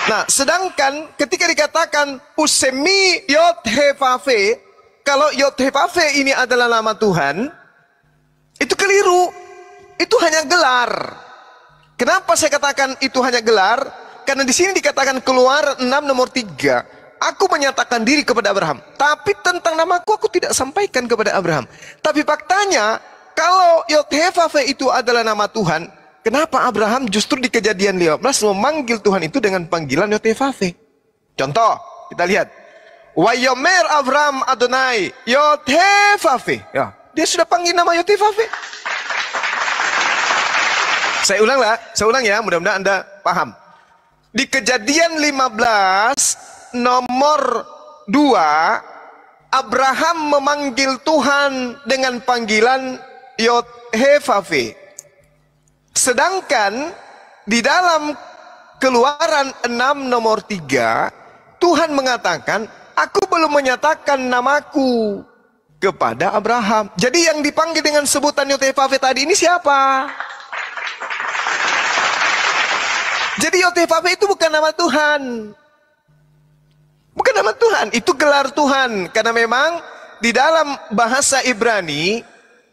Nah, sedangkan ketika dikatakan Usemi Yothefafe, kalau Yothefafe ini adalah nama Tuhan, itu keliru. Itu hanya gelar. Kenapa saya katakan itu hanya gelar? Karena di sini dikatakan Keluaran 6 nomor 3. aku menyatakan diri kepada Abraham, tapi tentang namaku aku tidak sampaikan kepada Abraham. Tapi faktanya, kalau Yod-Heh-Vav-He itu adalah nama Tuhan, kenapa Abraham justru di Kejadian 15 memanggil Tuhan itu dengan panggilan Yod-Heh-Vav-He? Contoh, kita lihat. Wayomer Abraham Adonai Yod-Heh-Vav-He. Ya, dia sudah panggil nama Yod-Heh-Vav-He. Saya ulang ya, mudah-mudahan Anda paham. Di Kejadian 15 nomor 2, Abraham memanggil Tuhan dengan panggilan Yod-Heh-Vav-He. Sedangkan di dalam Keluaran 6 nomor 3, Tuhan mengatakan, aku belum menyatakan namaku kepada Abraham. Jadi yang dipanggil dengan sebutan Yod-Heh-Vav-He tadi ini siapa? Jadi Yod-Heh-Vav-He itu bukan nama Tuhan. Bukan nama Tuhan, itu gelar Tuhan. Karena memang di dalam bahasa Ibrani,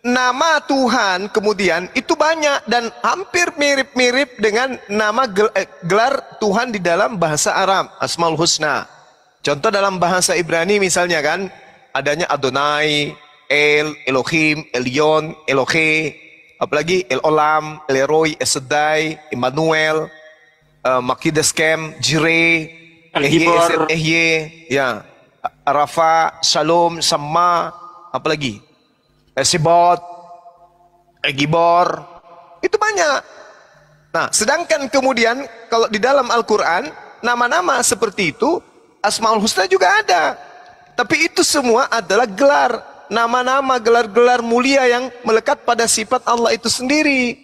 nama Tuhan kemudian itu banyak dan hampir mirip-mirip dengan nama gelar Tuhan di dalam bahasa Arab, Asmaul Husna. Contoh dalam bahasa Ibrani misalnya kan, adanya Adonai, El, Elohim, Elyon, Elohe, apalagi El Olam, El Elroy, Esedai, Immanuel, Makideskem, Jireh, Ehye, ya, Rafa, Shalom, Sama, apalagi Esibot, Egibor, itu banyak. Nah, sedangkan kemudian kalau di dalam Al-Quran, nama-nama seperti itu, Asmaul Husna juga ada. Tapi itu semua adalah gelar. Nama-nama, gelar-gelar mulia yang melekat pada sifat Allah itu sendiri.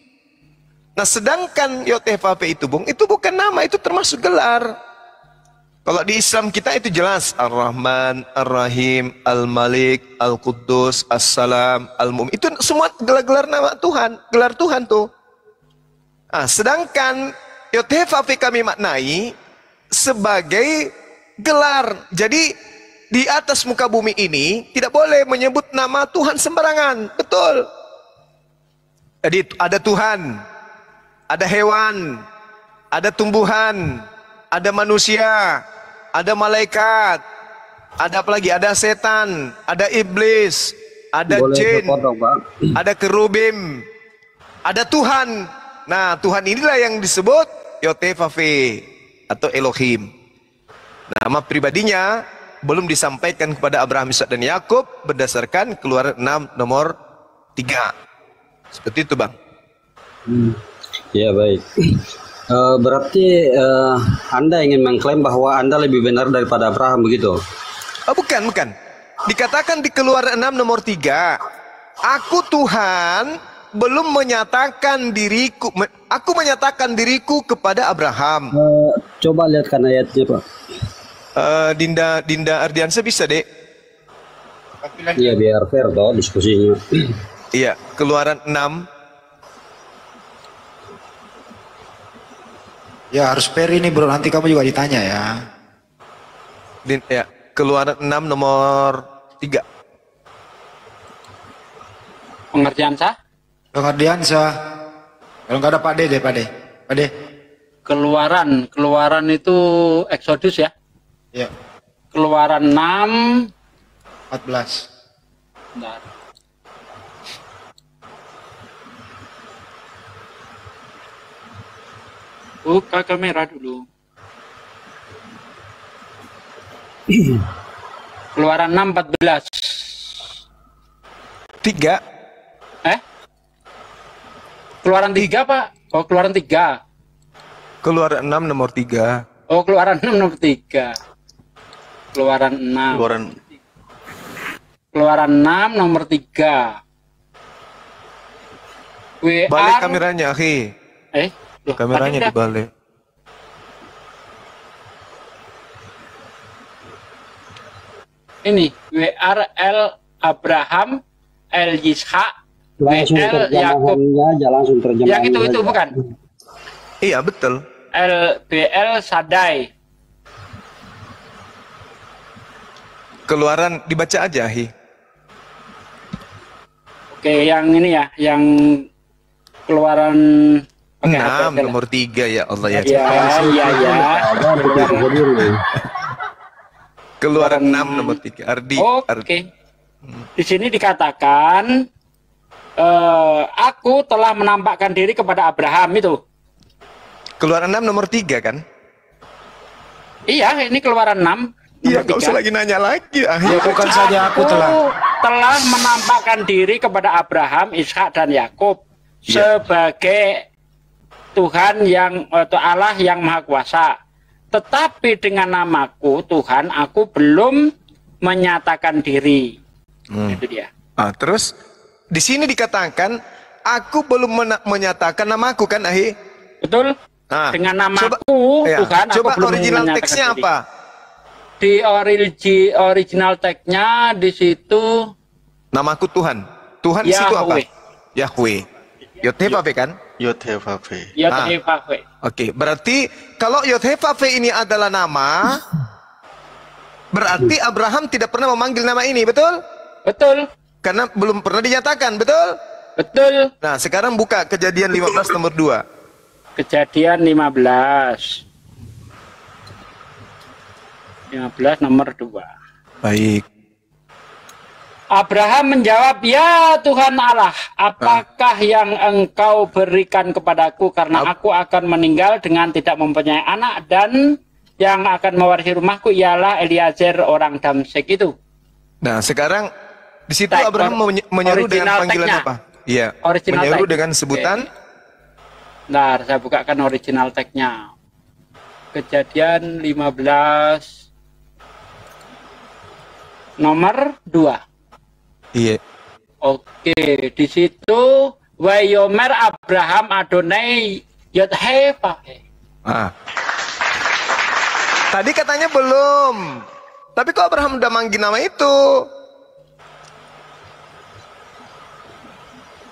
Nah, sedangkan Yod-Heh-Vav-He itu, Bung, itu bukan nama, itu termasuk gelar. Kalau di Islam kita itu jelas. Ar-Rahman, Ar-Rahim, Al-Malik, Al-Quddus, As-Salam, Al-Mu'min. Itu semua gelar-gelar nama Tuhan. Gelar Tuhan tuh. Nah, sedangkan Yod-Heh-Vav-He kami maknai sebagai gelar. Jadi di atas muka bumi ini tidak boleh menyebut nama Tuhan sembarangan. Betul. Jadi ada Tuhan, ada hewan, ada tumbuhan, ada manusia, ada malaikat, ada apa lagi? Ada setan, ada iblis, ada jin, ada kerubim, ada Tuhan. Nah, Tuhan inilah yang disebut Yod-Heh-Vav-He atau Elohim. Nama pribadinya belum disampaikan kepada Abraham, Ishak dan Yakub berdasarkan Keluaran 6 nomor 3. Seperti itu, Bang. Ya, baik. Berarti Anda ingin mengklaim bahwa Anda lebih benar daripada Abraham, begitu? Oh, bukan. Dikatakan di Keluaran 6 nomor 3, aku Tuhan belum menyatakan diriku, aku menyatakan diriku kepada Abraham. Coba lihatkan ayatnya, Pak. Dinda Ardiansa bisa, Dek? Iya, biar fair toh diskusinya. Iya, Keluaran 6. Ya harus fair ini bro, nanti kamu juga ditanya ya. Ya, Keluaran 6 nomor 3. Pengertian sah? Pengertian sah. Kalau nggak ada Pak D deh, Pak D. Keluaran itu Exodus ya? Ya. Keluaran 6 14. Bentar. Buka kamera dulu. Keluaran 6 14. 3. Keluaran 3, Pak. Oh, Keluaran 3. Keluaran 6 nomor 3. Oh, Keluaran 6 nomor 3. Keluaran 6. Keluaran 6 nomor 3. Balik kameranya, akhi. Kameranya dibalik. Ini WRL Abraham L Yishak WL Yakub. Langsung terjemahan. Yang itu bukan? Iya, betul. LBL Sadai. Keluaran dibaca aja, Hi. Oke, yang ini ya, yang Keluaran 6 nomor 3 ya Allah ya. Iya. Keluaran 6 nomor 3. Oke. Di sini dikatakan aku telah menampakkan diri kepada Abraham itu. Keluaran 6 nomor 3 kan? Iya, ini Keluaran 6. Iya, nggak usah lagi nanya lagi. Bukan saja aku telah menampakkan diri kepada Abraham, Ishak dan Yakub sebagai Tuhan yang atau Allah yang Maha Kuasa. Tetapi dengan namaku Tuhan, aku belum menyatakan diri. Itu dia. Terus di sini dikatakan aku belum menyatakan namaku kan, Ahi? Betul. Dengan namaku Tuhan, coba aku belum original menyatakan teksnya diri. apa? Di original teksnya di situ namaku Tuhan. Tuhan di situ apa? Yahweh. Yod-Heh-Vav-Veh kan? Yod-Heh-Vav-Veh. Yod-Heh-Vav-Veh. Oke, berarti kalau Yod-Heh-Vav-Veh ini adalah nama, berarti Abraham tidak pernah memanggil nama ini, betul? Betul. Karena belum pernah dinyatakan, betul? Betul. Nah, sekarang buka Kejadian 15 nomor 2. Kejadian 15 nomor 2. Baik. Abraham menjawab, "Ya Tuhan Allah, apakah yang Engkau berikan kepadaku karena aku akan meninggal dengan tidak mempunyai anak, dan yang akan mewarisi rumahku ialah Eliezer orang Damsyik itu." Nah, sekarang di situ Abraham menyeru dengan panggilan apa? Iya. Menyeru dengan sebutan. Nah, saya bukakan original tag-nya. Kejadian 15 nomor 2. Iya. Oke, di situ Wayomer Abraham Adonai Yod-Heh-Vav-Veh. Tadi katanya belum. Tapi kok Abraham udah manggil nama itu?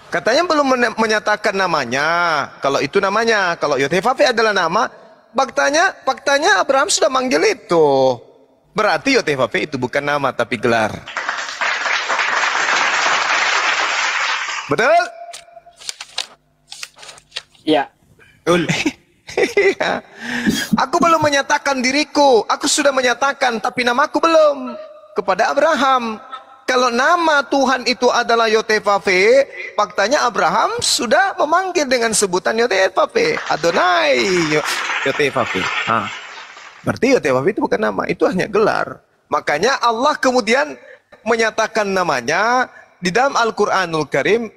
Katanya belum menyatakan namanya. Kalau itu namanya, kalau Yod-Heh-Vav-Veh adalah nama, faktanya Abraham sudah manggil itu. Berarti Yod-Heh-Vav-Veh itu bukan nama tapi gelar. Betul? Ya. Betul. Aku belum menyatakan diriku. Aku sudah menyatakan, tapi namaku belum. Kepada Abraham. Kalau nama Tuhan itu adalah Yod-Heh-Vav-Veh, faktanya Abraham sudah memanggil dengan sebutan Yod-Heh-Vav-Veh. Adonai Yod-Heh-Vav-Veh. Berarti Yod-Heh-Vav-Veh itu bukan nama, itu hanya gelar. Makanya Allah kemudian menyatakan namanya di dalam Al-Quranul Karim,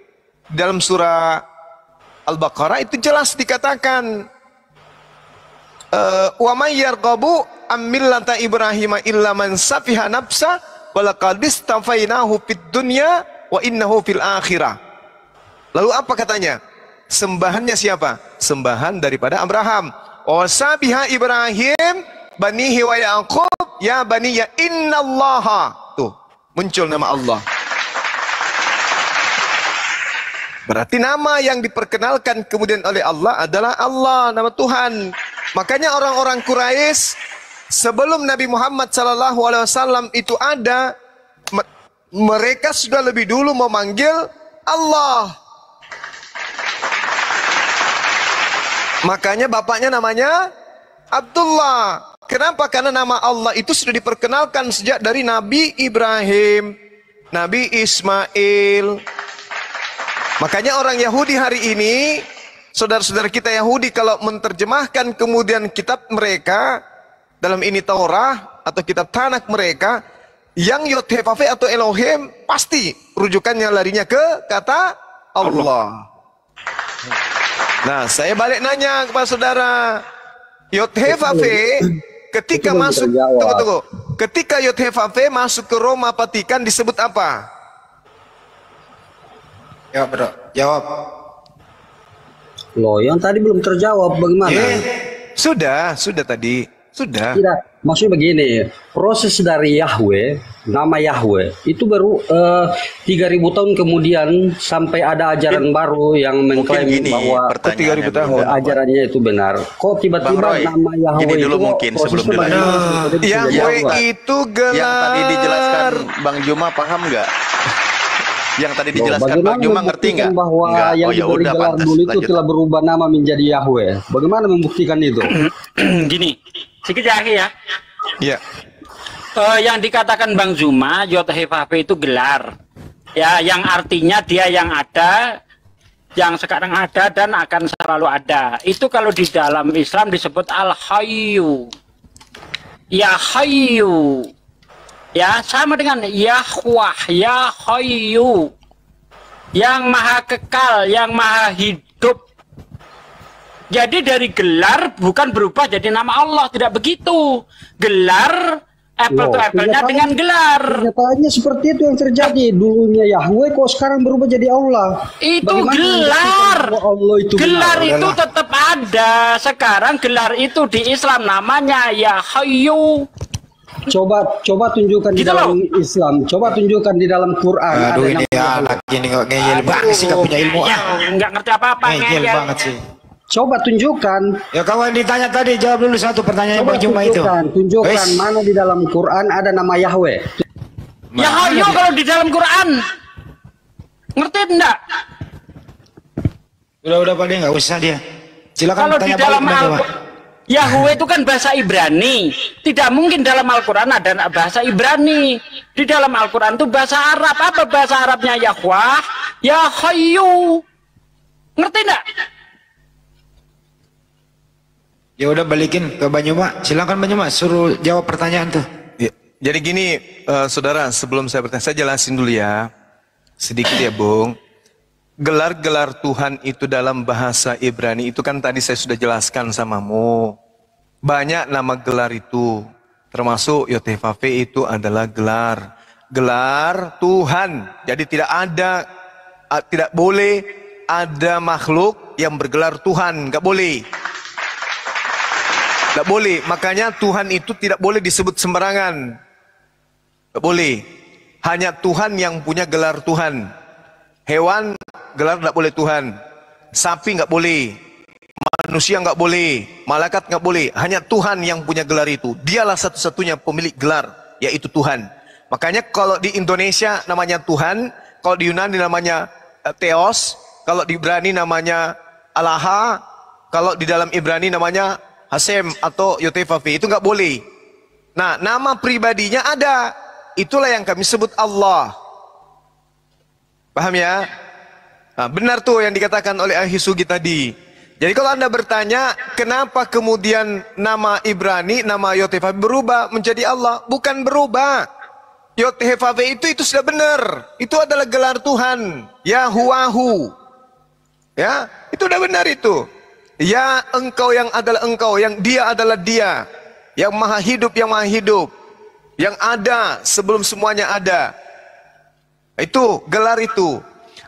dalam surah Al-Baqarah itu jelas dikatakan, wa may yarghabu am millata Ibrahim illa man safiha nafsa walaqad istafainahu fid dunya wa innahu fil akhirah. Lalu apa katanya? Sembahannya siapa? Sembahan daripada Abraham. Wa sabiha Ibrahim banihi wa Yaqub ya bani ya innallaha. Tuh, muncul nama Allah. Berarti nama yang diperkenalkan kemudian oleh Allah adalah Allah, nama Tuhan. Makanya orang-orang Quraisy sebelum Nabi Muhammad SAW itu ada, mereka sudah lebih dulu memanggil Allah. Makanya bapaknya namanya Abdullah. Kenapa? Karena nama Allah itu sudah diperkenalkan sejak dari Nabi Ibrahim, Nabi Ismail. Makanya orang Yahudi hari ini, saudara-saudara kita Yahudi kalau menerjemahkan kemudian kitab mereka, dalam ini Taurat atau kitab Tanakh mereka, yang Yod-Heh-Vav-Veh atau Elohim, pasti rujukannya larinya ke kata Allah. Nah, saya balik nanya kepada saudara, Yod-Heh-Vav-Veh ketika masuk, tunggu, ketika Yod-Heh-Vav-Veh masuk ke Roma Vatikan disebut apa? Ya, bro, jawab. Loh, yang tadi belum terjawab bagaimana? Sudah tadi. Sudah. Tidak, maksudnya begini, proses dari Yahweh, nama Yahweh, itu baru 3.000 tahun kemudian sampai ada ajaran baru yang mengklaim bahwa 3.000 tahun ajarannya itu benar. Kok tiba-tiba nama Yahweh gini dulu itu mungkin sebelum dilanjut. Yahweh itu gelar. Yang tadi dijelaskan Bang Juma paham nggak? Yang tadi dijelaskan Bang Juma ngerti nggak? Bahwa enggak. yang diberi gelar dulu itu telah berubah nama menjadi Yahweh. Bagaimana membuktikan itu? Gini, sedikit ya. Iya. yang dikatakan Bang Zuma, Yothifafe itu gelar. Ya, yang artinya dia yang ada, yang sekarang ada dan akan selalu ada. Itu kalau di dalam Islam disebut Al-Hayyu. Ya Hayyu. Ya, sama dengan Yahwah, Ya Hayyu. Yang maha kekal, yang maha hidup. Jadi dari gelar bukan berubah jadi nama Allah, tidak begitu. Gelar apple to apple-nya dengan gelar. Kenyataannya seperti itu yang terjadi. Dulunya Yahweh kok sekarang berubah jadi Allah. Itu Bagaimana gelar. Allah itu gelar benar? itu tetap ada. Sekarang gelar itu di Islam namanya Ya Hayyu. Coba tunjukkan di Gitu dalam Islam. Coba tunjukkan di dalam Quran. Aduh, ada ini anak ini kok ngeyel banget sih, gak punya ilmu. Nggak ngerti apa-apa. Ngeyel banget sih. Coba tunjukkan. Ya kawan ditanya tadi, jawab dulu satu pertanyaan Bang Juma itu. Tunjukkan mana di dalam Quran ada nama Yahweh. Ya Hayyu kalau di dalam Quran. Ngerti enggak? Udah Pak, dia nggak usah dia. Silakan Kalau di tanya dalam balik, Yahweh itu kan bahasa Ibrani. Tidak mungkin dalam Al-Quran ada bahasa Ibrani. Di dalam Al-Quran itu bahasa Arab. Apa bahasa Arabnya Yahwah? Ya Hayyu. Ngerti enggak? Ya udah balikin ke Banyuma. Silakan Banyuma, suruh jawab pertanyaan tuh. Ya, jadi gini, saudara, sebelum saya bertanya, saya jelasin dulu ya. Sedikit ya, Bung. Gelar-gelar Tuhan itu dalam bahasa Ibrani itu kan tadi saya sudah jelaskan samamu. Banyak nama gelar itu. Termasuk Yothifafe itu adalah gelar. Gelar Tuhan. Jadi tidak boleh ada makhluk yang bergelar Tuhan. Nggak boleh. Nggak boleh. Makanya Tuhan itu tidak boleh disebut sembarangan. Nggak boleh. Hanya Tuhan yang punya gelar Tuhan. Hewan gelar nggak boleh Tuhan. Sapi nggak boleh. Manusia nggak boleh. Malaikat nggak boleh. Hanya Tuhan yang punya gelar itu. Dialah satu-satunya pemilik gelar, yaitu Tuhan. Makanya kalau di Indonesia namanya Tuhan, kalau di Yunani namanya Theos, kalau di Ibrani namanya Allah, kalau di dalam Ibrani namanya Hasem atau Yothifafe. Itu nggak boleh. Nah, nama pribadinya ada. Itulah yang kami sebut Allah. Paham ya? Nah, benar tuh yang dikatakan oleh Ahisugi tadi. Jadi kalau Anda bertanya, kenapa kemudian nama Ibrani, nama Yothifafe berubah menjadi Allah? Bukan berubah. Yothifafe itu sudah benar. Itu adalah gelar Tuhan. Yahuwahu. Ya, itu udah benar itu. Ya, engkau yang adalah engkau, yang dia adalah dia. Yang maha hidup, yang maha hidup. Yang ada sebelum semuanya ada. Itu gelar itu.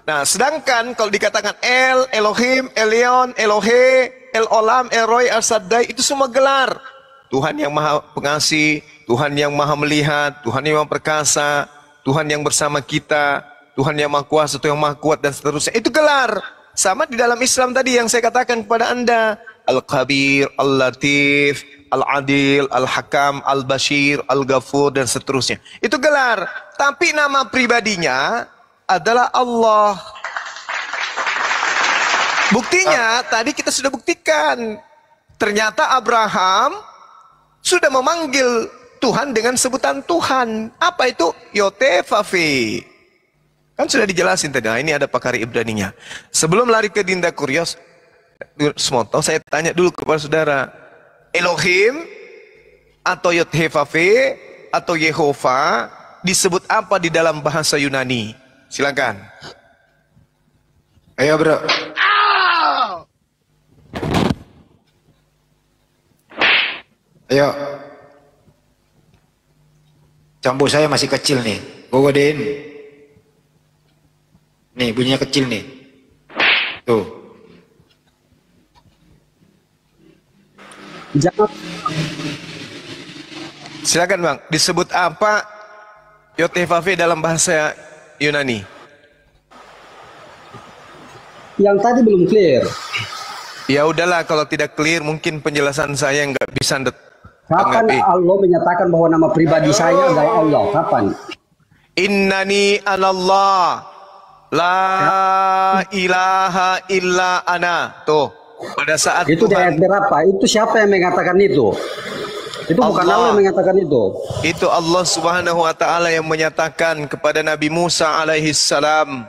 Nah, sedangkan kalau dikatakan El, Elohim, Elion, Elohe, El Olam, El Roy, El Shaddai, itu semua gelar. Tuhan yang maha pengasih, Tuhan yang maha melihat, Tuhan yang maha perkasa, Tuhan yang bersama kita, Tuhan yang maha kuasa, Tuhan yang maha kuat, dan seterusnya. Itu gelar. Sama di dalam Islam tadi yang saya katakan kepada Anda. Al-Khabir, Al-Latif, Al-Adil, Al-Hakam, Al-Bashir, Al-Ghafur, dan seterusnya. Itu gelar. Tapi nama pribadinya adalah Allah. Buktinya tadi kita sudah buktikan. Ternyata Abraham sudah memanggil Tuhan dengan sebutan Tuhan. Apa itu? Yothifafe. Kan sudah dijelasin tadi. Nah, ini ada pakar Ibraninya. Sebelum lari ke Dinda Kurios, Smoto, saya tanya dulu kepada saudara. Elohim atau Yothifafe atau Yehova disebut apa di dalam bahasa Yunani? Silakan. Ayo bro. Ayo. Campur saya masih kecil nih. Gue godein. Nih bunyinya kecil nih. Tuh. Jangan. Silakan Bang. Disebut apa Yothifafe dalam bahasa Yunani? Yang tadi belum clear. Ya udahlah, kalau tidak clear mungkin penjelasan saya nggak bisa Kapan Allah menyatakan bahwa nama pribadi saya adalah Allah? Kapan? Innani anallah la ilaha illa ana. Tuh, pada saat itu di Tuhan, ayat berapa? Itu siapa yang mengatakan itu? Itu bukan Allah yang mengatakan itu. Itu Allah Subhanahu wa taala yang menyatakan kepada Nabi Musa alaihi salam,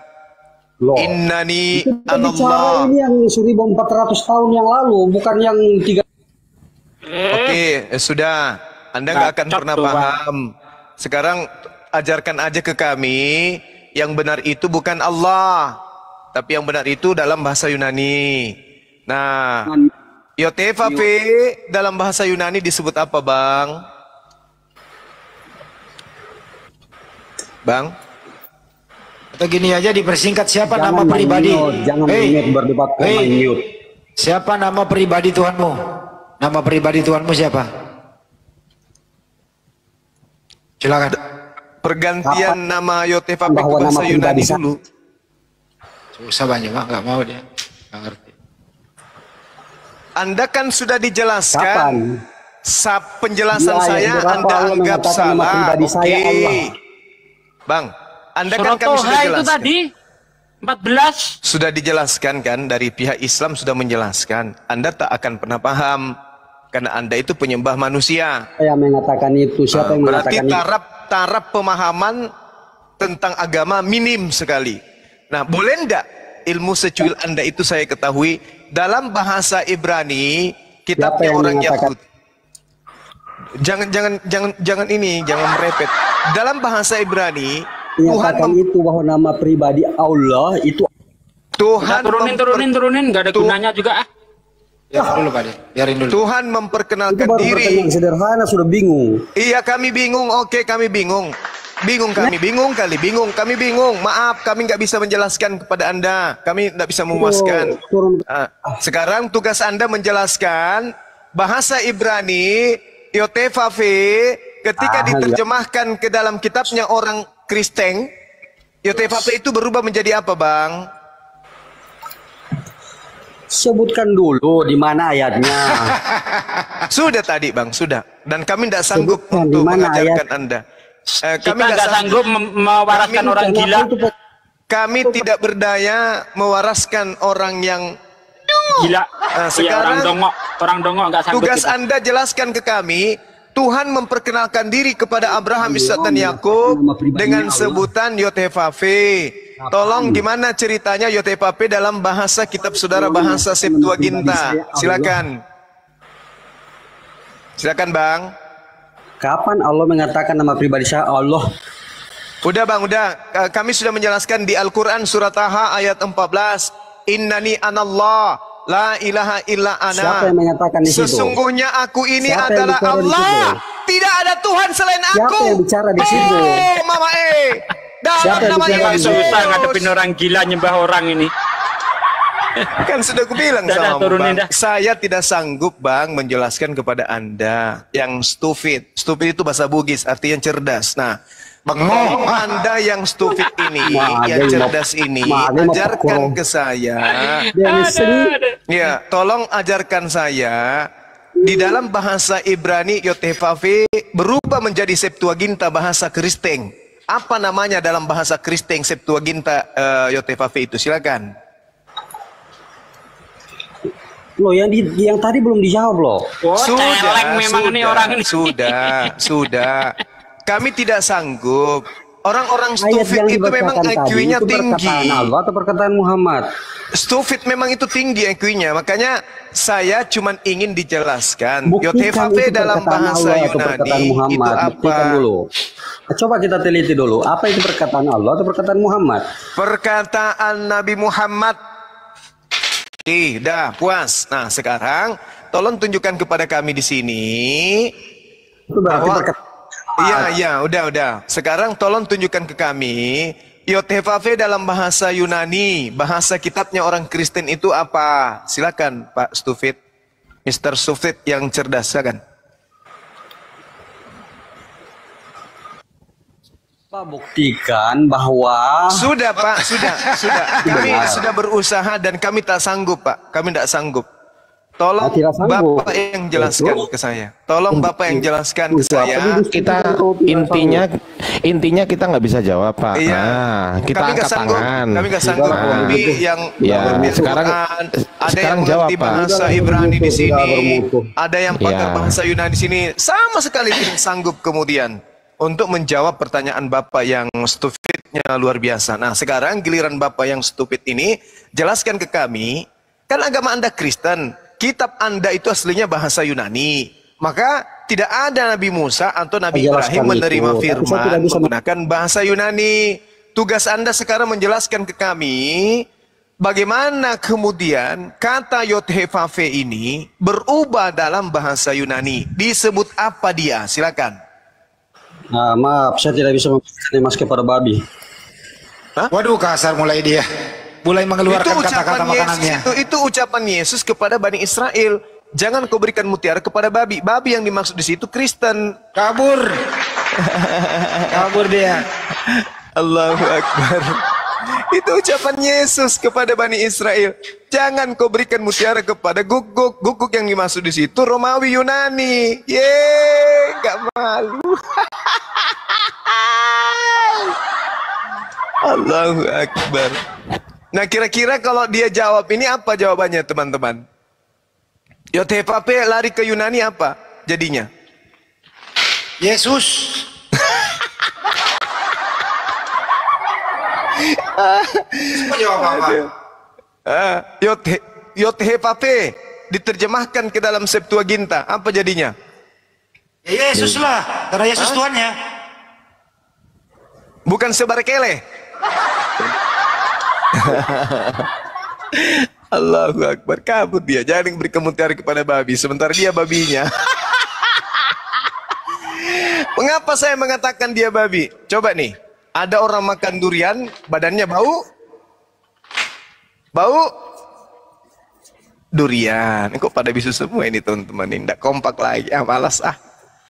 Innani anallah. Ini yang 1400 tahun yang lalu, bukan yang 3. Oke, sudah. Anda nggak akan pernah paham. Sekarang ajarkan aja ke kami, yang benar itu bukan Allah, tapi yang benar itu dalam bahasa Yunani. Nah, Yotefafe dalam bahasa Yunani disebut apa, Bang? Bang? Atau gini aja dipersingkat, siapa nama pribadi? Jangan berdebat, siapa nama pribadi Tuhanmu? Nama pribadi Tuhanmu siapa? Silakan. Pergantian nama Yotefafe ke bahasa Yunani dulu. Susah banyak, Pak. Nggak mau dia. Nggak ngerti. Anda kan sudah dijelaskan. Penjelasan saya Anda anggap salah. Oke. Bang, Anda kan kami sudah jelaskan. Itu tadi 14 sudah dijelaskan kan, dari pihak Islam sudah menjelaskan. Anda tak akan pernah paham karena Anda itu penyembah manusia. Yang mengatakan itu siapa yang berarti mengatakan taraf pemahaman tentang agama minim sekali. Nah, boleh enggak ilmu secuil Anda itu saya ketahui dalam bahasa Ibrani, kitabnya orang Yahudi. Jangan ini, jangan merepet. Dalam bahasa Ibrani, Tuhan itu bahwa nama pribadi Allah itu Tuhan turunin nggak ada gunanya juga. Dulu Pak, biarin dulu. Tuhan memperkenalkan diri. Yang sederhana sudah bingung. Iya, kami bingung. Oke, kami bingung. Kami bingung. Maaf, kami nggak bisa menjelaskan kepada Anda. Kami nggak bisa memuaskan. Sekarang tugas Anda menjelaskan bahasa Ibrani Yotefafe ketika diterjemahkan ke dalam kitabnya orang Kristen. Yotefafe itu berubah menjadi apa, Bang? Sebutkan dulu di mana ayatnya. Sudah tadi, Bang, sudah. Dan kami tidak sanggup untuk mengajarkan Anda. Kami nggak sanggup mewaraskan orang gila. Kami tidak berdaya mewaraskan orang yang gila. Sekarang orang dongok nggak sanggup. Tugas Anda jelaskan ke kami. Tuhan memperkenalkan diri kepada Abraham, Ishak dan Yakub dengan sebutan Yotefafe. Tolong gimana ceritanya Yotefafe dalam bahasa kitab saudara, bahasa Septuaginta. Silakan. Silakan, Bang. Kapan Allah mengatakan nama pribadi saya Allah? Udah, Bang, udah. Kami sudah menjelaskan di Al-Quran surat Taha ayat 14. Innani anallah, la ilaha illa ana. Siapa yang mengatakan di situ? Sesungguhnya aku ini Siapa adalah Allah. Tidak ada Tuhan selain aku. Siapa yang bicara di situ? Oh, Mama Siapa yang bicara di situ? Susah ngadepin orang gila nyembah orang ini. Kan sudah kubilang sama Bang, saya tidak sanggup, Bang, menjelaskan kepada Anda yang stupid. Stupid itu bahasa Bugis, artinya cerdas. Nah, tolong Anda yang stupid ini, yang cerdas ini, ajarkan ke saya. Ya, tolong ajarkan saya. Di dalam bahasa Ibrani Yotefafe berubah menjadi Septuaginta, bahasa Kristen. Apa namanya dalam bahasa Kristen Septuaginta Yotefafe itu? Silakan. Loh, yang tadi belum dijawab loh. Sudah. Kami tidak sanggup. Orang-orang stupid itu memang IQ-nya tinggi. Perkataan Allah atau perkataan Muhammad? Stupid memang itu tinggi IQ-nya. Makanya saya cuma ingin dijelaskan. Yotefafe dalam bahasa Yunani itu apa? Dulu. Coba kita teliti dulu. Apa itu perkataan Allah atau perkataan Muhammad? Perkataan Nabi Muhammad. Dah puas. Nah, sekarang tolong tunjukkan kepada kami di sini. Itu berarti iya, udah. Sekarang tolong tunjukkan ke kami Yotefafe dalam bahasa Yunani, bahasa kitabnya orang Kristen itu apa? Silakan, Pak Stufit. Mr. Stufit yang cerdas, silakan. Pak, buktikan bahwa sudah, Pak, sudah. Kami sudah berusaha dan kami tak sanggup, Pak. Kami tidak sanggup. Tolong tidak sanggup. Bapak yang jelaskan ke saya. Tolong Bapak yang jelaskan ke saya. Intinya kita nggak bisa jawab, Pak. Iya. Nah, kita Kami nggak angkat sanggup. tangan. Kami nggak sanggup. Nah, Kami yang ya, mengerti sekarang Quran, ada sekarang yang jawab, mengerti Pak. bahasa Ibrani di sini, bermutu. ada yang pakar Ya. bahasa Yunani di sini, sama sekali tidak sanggup kemudian untuk menjawab pertanyaan Bapak yang stupidnya luar biasa. Nah, sekarang giliran Bapak yang stupid ini jelaskan ke kami, kan agama Anda Kristen, kitab Anda itu aslinya bahasa Yunani. Maka tidak ada Nabi Musa atau Nabi Menjelaskan Ibrahim menerima itu, tapi saya firman tidak bisa menggunakan bahasa Yunani. Tugas Anda sekarang menjelaskan ke kami bagaimana kemudian kata Yothevave ini berubah dalam bahasa Yunani. Disebut apa dia? Silakan. Nah, maaf, saya tidak bisa memberikan emas kepada babi. Waduh, kasar mulai dia. Mulai mengeluarkan kata-kata makanannya. Itu ucapan Yesus kepada Bani Israel. Jangan kau berikan mutiara kepada babi. Babi yang dimaksud di situ Kristen. Kabur. Kabur dia. Allahu Akbar. Itu ucapan Yesus kepada Bani Israel. Jangan kau berikan mutiara kepada guguk. Guguk yang dimaksud di situ Romawi Yunani. Yeay, gak malu. Allahu Akbar. Nah, kira-kira kalau dia jawab ini apa jawabannya, teman-teman? Yothevave lari ke Yunani apa jadinya? Yesus. Semua jawab apa? Yothevave diterjemahkan ke dalam Septuaginta, apa jadinya? Ya Yesus lah, karena Yesus Tuhannya. Bukan sebarekele. Allahu Akbar, kabur dia. Jangan beri mutiara kepada babi, sementara dia babinya. Mengapa saya mengatakan dia babi? Coba nih, ada orang makan durian, badannya bau? Bau? Durian. Kok pada bisu semua ini teman-teman, ini tidak kompak lagi. Ah, malas ah.